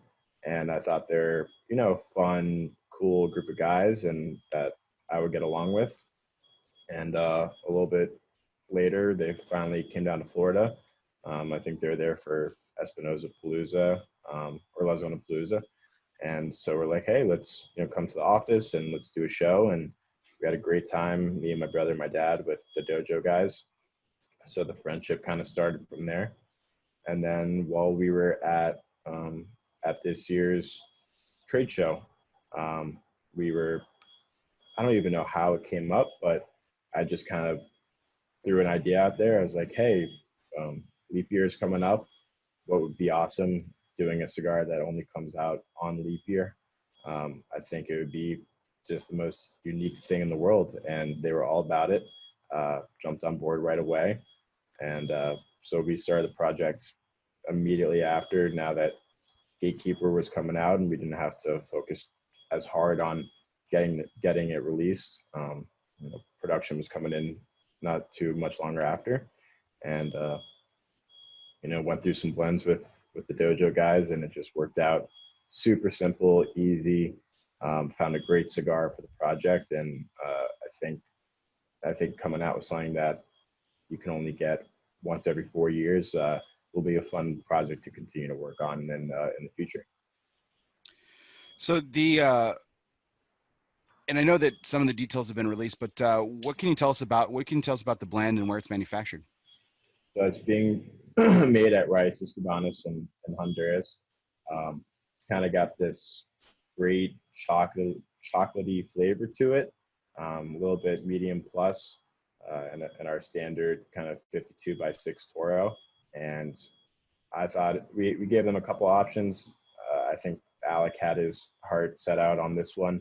and I thought they're a fun, cool group of guys, and that I would get along with. And a little bit later, they finally came down to Florida. I think they're there for Espinosa Palooza or La Zona Palooza, and so we're like, hey, let's come to the office and let's do a show. And we had a great time, me and my brother and my dad, with the Dojo guys. So the friendship kind of started from there. And then while we were at this year's trade show, um, we were, I don't even know how it came up, but I just kind of threw an idea out there. I was like, hey, leap year is coming up. What would be awesome doing a cigar that only comes out on leap year? I think it would be just the most unique thing in the world. And they were all about it, jumped on board right away. And so we started the project immediately after, now that Gatekeeper was coming out and we didn't have to focus as hard on getting it released. Production was coming in not too much longer after, and went through some blends with the Dojo guys, and it just worked out super simple, easy. Found a great cigar for the project, and I think coming out with something that you can only get once every 4 years will be a fun project to continue to work on in the future. So and I know that some of the details have been released, but what can you tell us about the blend and where it's manufactured? So it's being made at Raíces Cubanas in Honduras. It's kind of got this great chocolatey flavor to it, a little bit medium plus, and our standard kind of 52 by 6 Toro. And I thought we gave them a couple options. I think Alec had his heart set out on this one.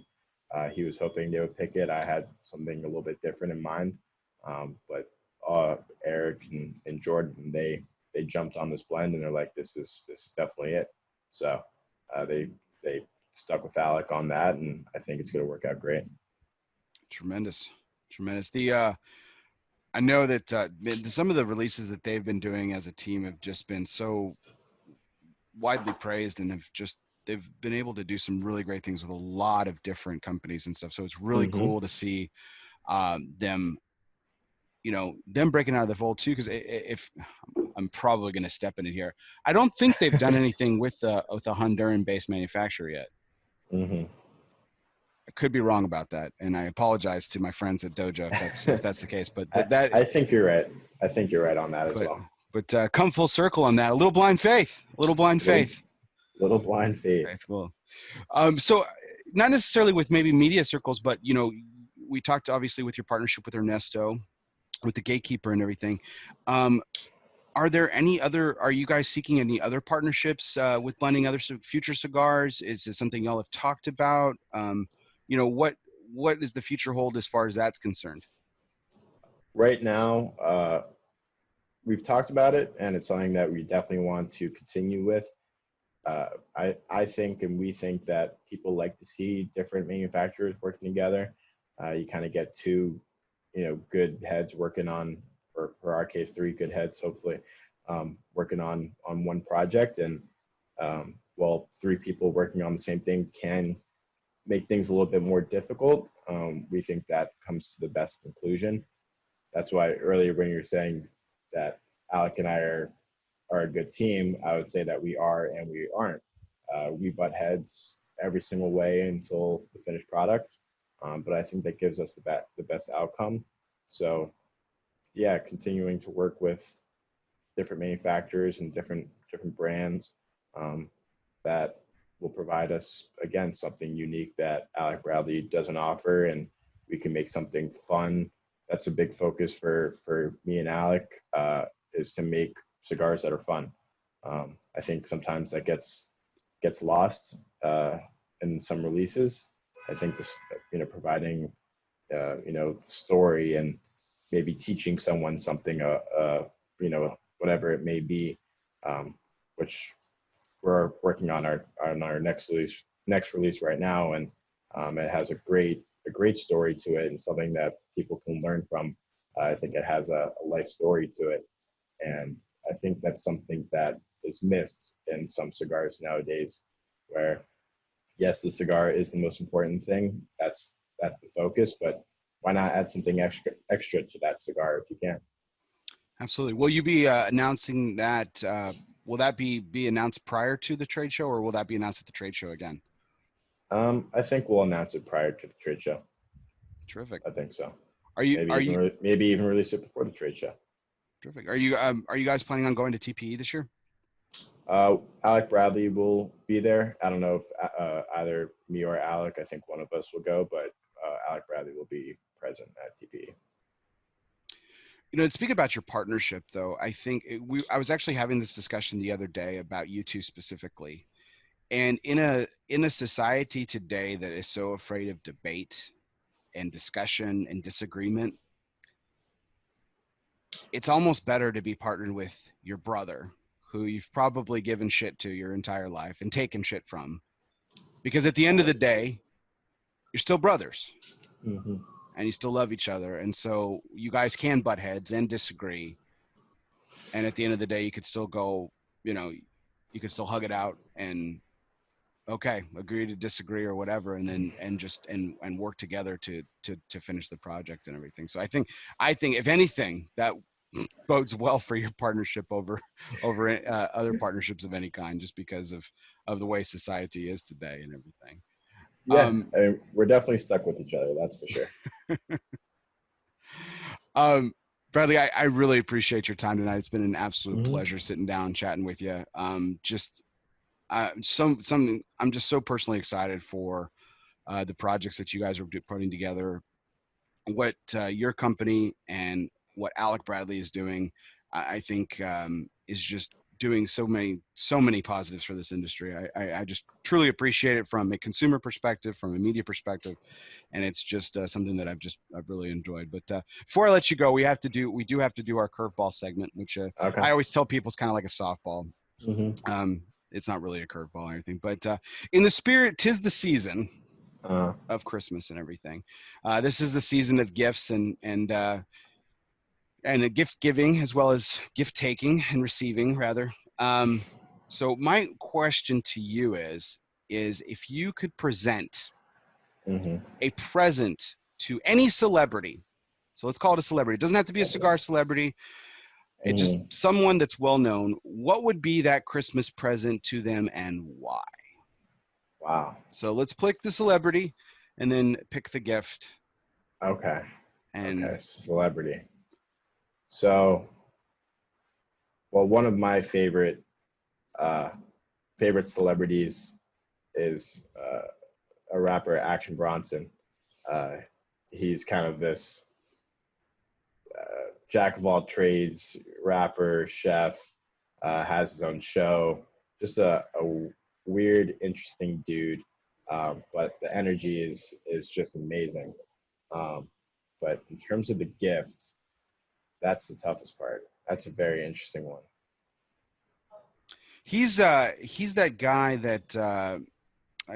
He was hoping they would pick it. I had something a little bit different in mind, but Eric and Jordan, they jumped on this blend, and they're like, this is definitely it. So they stuck with Alec on that, and I think it's going to work out great. Tremendous. I know that some of the releases that they've been doing as a team have just been so widely praised, and they've been able to do some really great things with a lot of different companies and stuff. So it's really cool to see them breaking out of the fold too. Because if I'm probably going to step in it here, I don't think they've done anything with a Honduran-based manufacturer yet. Mm-hmm. I could be wrong about that, and I apologize to my friends at Dojo if that's the case. But I think you're right. I think you're right on that as well. But come full circle on that. A little blind faith. Little blind faith. That's cool. So not necessarily with maybe media circles, but we talked obviously with your partnership with Ernesto, with the Gatekeeper and everything. Are you guys seeking any other partnerships with blending other future cigars? Is this something y'all have talked about? What does the future hold as far as that's concerned? Right now, we've talked about it, and it's something that we definitely want to continue with. I think, and we think, that people like to see different manufacturers working together. You kind of get two, good heads working on, or for our case, three good heads, hopefully, working on one project. And while three people working on the same thing can make things a little bit more difficult, we think that comes to the best conclusion. That's why earlier when you're saying that Alec and I are a good team, I would say that we are and we aren't. We butt heads every single way until the finished product, but I think that gives us the best outcome. So yeah, continuing to work with different manufacturers and different brands that will provide us, again, something unique that Alec Bradley doesn't offer, and we can make something fun. That's a big focus for me and Alec, is to make cigars that are fun. I think sometimes that gets lost in some releases. I think this, providing story and maybe teaching someone something, whatever it may be, which we're working on our next release right now, and it has a great story to it and something that people can learn from. I think it has a life story to it, and I think that's something that is missed in some cigars nowadays, where yes, the cigar is the most important thing. That's the focus, but why not add something extra to that cigar if you can? Absolutely. Will you be announcing that? Will that be announced prior to the trade show, or will that be announced at the trade show again? I think we'll announce it prior to the trade show. Terrific. I think so. Are you Maybe even release it before the trade show. terrific? Are you guys planning on going to TPE this year? Alec Bradley will be there. I don't know if either me or Alec, I think one of us will go, but Alec Bradley will be present at TPE. To speak about your partnership, though, I think I was actually having this discussion the other day about you two specifically, and in a society today that is so afraid of debate and discussion and disagreement, it's almost better to be partnered with your brother, who you've probably given shit to your entire life and taken shit from, because at the end of the day, you're still brothers. Mm-hmm. And you still love each other, and so you guys can butt heads and disagree, and at the end of the day you could still go, you could still hug it out and okay, agree to disagree or whatever, and then and work together to finish the project and everything. So I think if anything, that bodes well for your partnership over other partnerships of any kind, just because of the way society is today and everything. Yeah, I mean, we're definitely stuck with each other. That's for sure. Bradley, I really appreciate your time tonight. It's been an absolute Mm-hmm. pleasure sitting down, chatting with you. I'm just so personally excited for the projects that you guys are putting together, what your company and what Alec Bradley is doing. I think is just doing so many positives for this industry. I just truly appreciate it from a consumer perspective, from a media perspective, and it's just something that I've really enjoyed. But before I let you go, we do have to do our curveball segment, which Okay. I always tell people it's kind of like a softball. Mm-hmm. It's not really a curveball or anything, but in the spirit, 'tis the season of Christmas and everything. This is the season of gifts and a gift giving, as well as gift taking and receiving, rather. So my question to you is if you could present Mm-hmm. a present to any celebrity, so let's call it a celebrity. It doesn't have to be a cigar celebrity. It just Mm-hmm. someone that's well known. What would be that Christmas present to them and why? Wow. So let's pick the celebrity and then pick the gift. Okay. And Okay. Celebrity. So, well, one of my favorite celebrities is a rapper, Action Bronson. Uh, he's kind of this jack of all trades, rapper, chef, has his own show. Just a weird, interesting dude. But the energy is just amazing. But in terms of the gift, that's the toughest part. That's a very interesting one. he's that guy that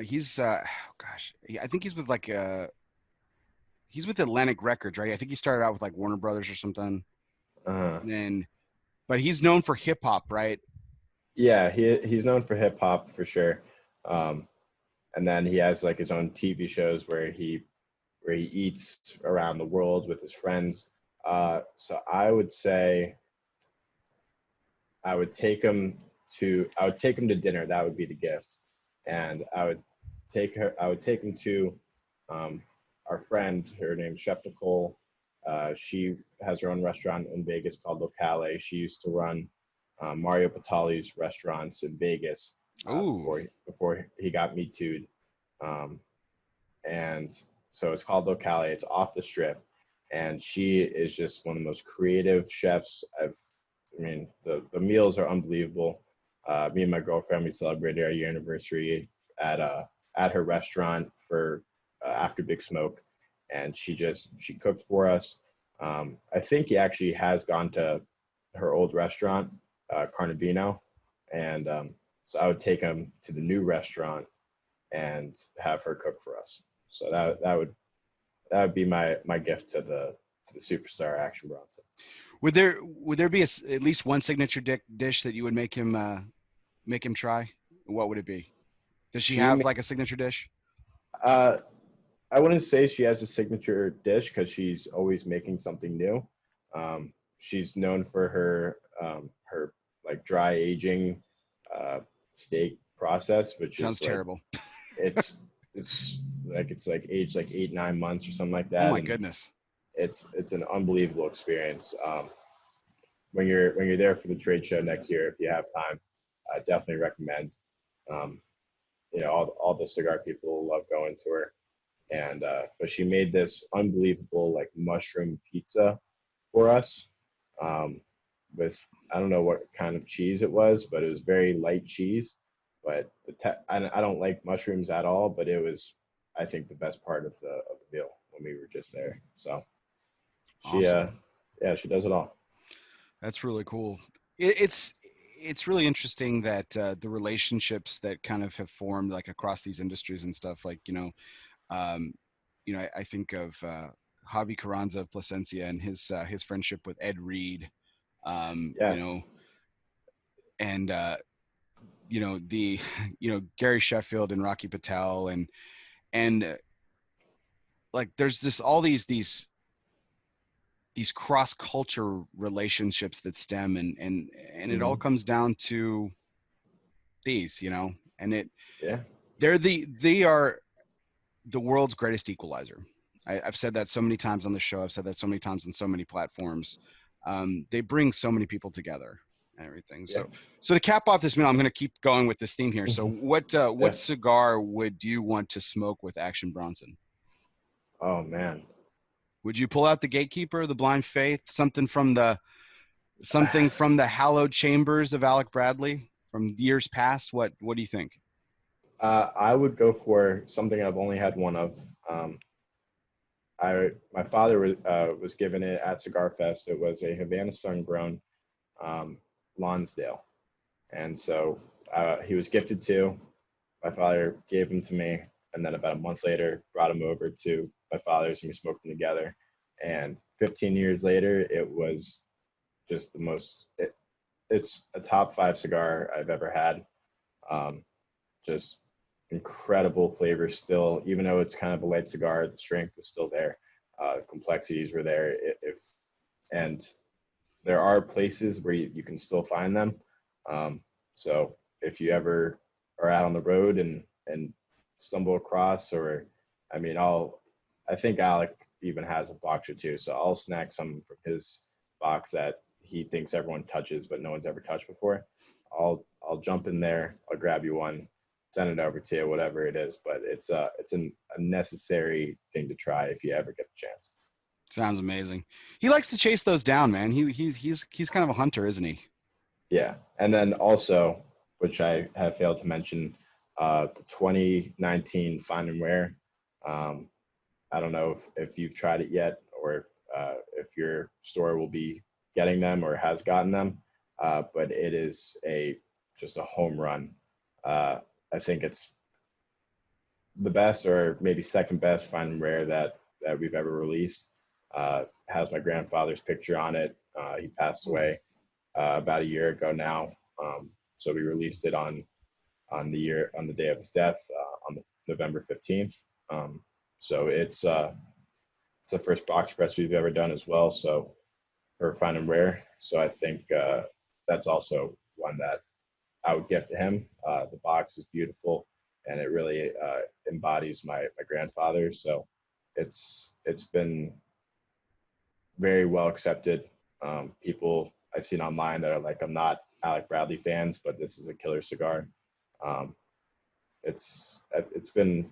he's I think he's with he's with Atlantic Records, right? I think he started out with like Warner Brothers or something. Uh, And but he's known for hip hop, right? yeah, he's known for hip hop for sure. Um, and then he has like his own TV shows where he eats around the world with his friends. So I would say I would take him to dinner. That would be the gift, and I would take him to our friend. Her name's Chef Nicole. She has her own restaurant in Vegas called Locale. She used to run Mario Batali's restaurants in Vegas before he got Me Too'd. And so it's called Locale. It's off the strip, and she is just one of the most creative chefs I mean, the meals are unbelievable. Me and my girlfriend, we celebrated our year anniversary at her restaurant for after Big Smoke, and she cooked for us. I think he actually has gone to her old restaurant, Carnabino, and so I would take him to the new restaurant and have her cook for us. So that would be my gift to the superstar Action Bronson. Would there be at least one signature dish that you would make him try? What would it be? Does she have like a signature dish? I wouldn't say she has a signature dish because she's always making something new. She's known for her like dry aging steak process, which Sounds is like, terrible. it's like aged like 8-9 months or something like that. Oh my goodness. It's an unbelievable experience. When you're there for the trade show next year, if you have time, I definitely recommend. All the cigar people love going to her, and but she made this unbelievable like mushroom pizza for us, with I don't know what kind of cheese it was, but it was very light cheese. But I don't like mushrooms at all, but it was, I think, the best part of the meal when we were just there. So she Awesome. she does it all. That's really cool. It's really interesting that the relationships that kind of have formed like across these industries and stuff. Like um, I think of Javi Carranza of Plasencia and his friendship with Ed Reed. Yes. And the Gary Sheffield and Rocky Patel and like there's this all these cross-culture relationships that stem and it all comes down to these, and they are the world's greatest equalizer. I've said that so many times on the show. I've said that so many times on so many platforms. They bring so many people together and everything. Yeah. So to cap off this meal, I'm going to keep going with this theme here. So what cigar would you want to smoke with Action Bronson? Oh man. Would you pull out the Gatekeeper, the Blind Faith, something from the hallowed chambers of Alec Bradley from years past? What do you think? I would go for something I've only had one of. My father was given it at Cigar Fest. It was a Havana Sun-grown Lonsdale, and so he was gifted to. My father gave him to me, and then about a month later, brought him over to my father's, and we smoked them together. And 15 years later, it was just the most. It's a top 5 cigar I've ever had. Just incredible flavor still, even though it's kind of a light cigar, the strength was still there. Complexities were there. And there are places where you can still find them. So if you ever are out on the road and stumble across, or I think Alec even has a box or two, so I'll snag some from his box that he thinks everyone touches but no one's ever touched before. I'll jump in there, I'll grab you one, send it over to you, whatever it is. But it's a necessary thing to try if you ever get the chance. Sounds amazing. He likes to chase those down, man. He's kind of a hunter, isn't he? Yeah, and then also, which I have failed to mention, the 2019 Find and Wear. I don't know if you've tried it yet, or if your store will be getting them or has gotten them, but it is just a home run. I think it's the best, or maybe second best Find and Rare that we've ever released. Has my grandfather's picture on it. He passed away about a year ago now, so we released it on the day of his death, on November 15th. So it's the first box press we've ever done as well. So for Find and Rare, so I think that's also one that I would gift to him. The box is beautiful, and it really embodies my grandfather. So it's been very well accepted. People I've seen online that are like, I'm not Alec Bradley fans, but this is a killer cigar. It's been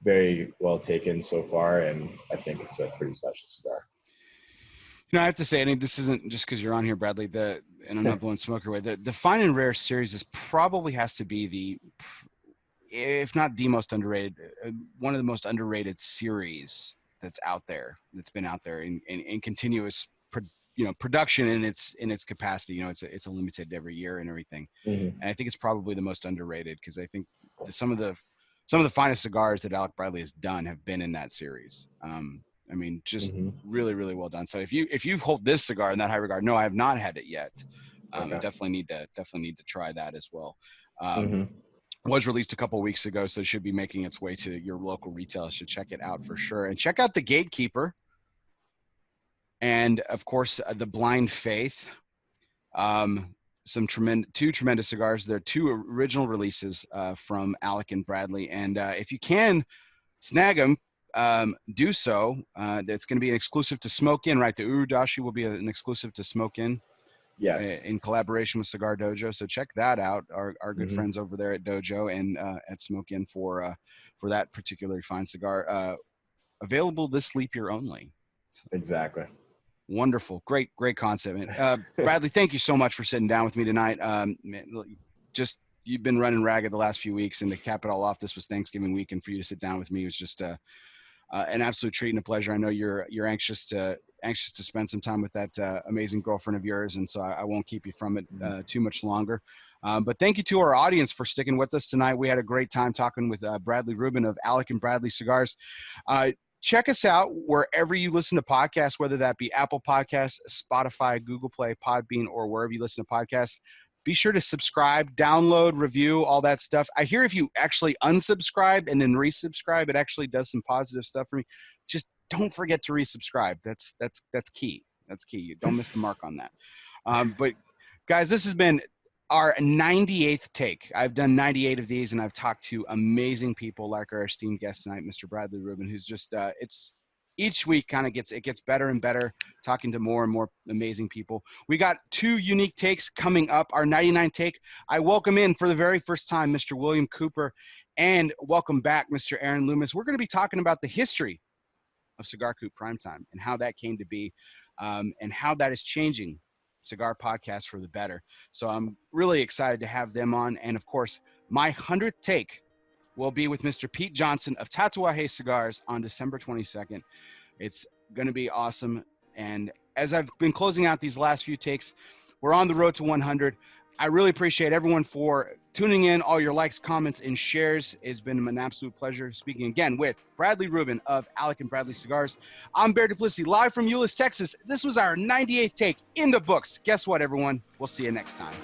very well taken so far, and I think it's a pretty special cigar. I have to say, this isn't just because you're on here, Bradley, and I'm not blowing smoke away. The Fine and Rare series probably has to be if not the most underrated, one of the most underrated series that's been out there in continuous production in its capacity. It's a limited every year and everything. Mm-hmm. And I think it's probably the most underrated because I think some of the finest cigars that Alec Bradley has done have been in that series. Just really, really well done. So if you hold this cigar in that high regard, no, I have not had it yet. Okay. Definitely need to try that as well. Was released a couple of weeks ago, so it should be making its way to your local retailer. Should check it out for sure, and check out the Gatekeeper, and of course the Blind Faith. Two tremendous cigars. They're two original releases from Alec and Bradley, and if you can snag them, do so. It's going to be an exclusive to Smoke In, right? The Urudashi will be an exclusive to Smoke In. Yes. In collaboration with Cigar Dojo. So check that out. Our good friends over there at Dojo and at Smoke In for that particularly fine cigar. Available this leap year only. So, exactly. Wonderful. Great concept. Bradley, thank you so much for sitting down with me tonight. You've been running ragged the last few weeks, and to cap it all off, this was Thanksgiving week, and for you to sit down with me was just an absolute treat and a pleasure. I know you're anxious to spend some time with that amazing girlfriend of yours, and so I won't keep you from it too much longer. But thank you to our audience for sticking with us tonight. We had a great time talking with Bradley Rubin of Alec and Bradley Cigars. Check us out wherever you listen to podcasts, whether that be Apple Podcasts, Spotify, Google Play, Podbean, or wherever you listen to podcasts. Be sure to subscribe, download, review, all that stuff. I hear if you actually unsubscribe and then resubscribe, it actually does some positive stuff for me. Just don't forget to resubscribe. That's key. That's key. You don't miss the mark on that. But guys, this has been our 98th take. I've done 98 of these, and I've talked to amazing people like our esteemed guest tonight, Mr. Bradley Rubin, who's just each week kind of gets better and better, talking to more and more amazing people. We got two unique takes coming up. Our 99 take, I welcome in for the very first time Mr. William Cooper, and welcome back Mr. Aaron Loomis. We're going to be talking about the history of Cigar Coop Primetime and how that came to be, and how that is changing cigar podcast for the better. So I'm really excited to have them on. And of course, my 100th take will be with Mr. Pete Johnson of Tatuaje Cigars on December 22nd. It's going to be awesome. And as I've been closing out these last few takes, we're on the road to 100. I really appreciate everyone for tuning in, all your likes, comments, and shares. It's been an absolute pleasure speaking again with Bradley Rubin of Alec and Bradley Cigars. I'm Bear Duplessis, live from Euless, Texas. This was our 98th take in the books. Guess what, everyone? We'll see you next time.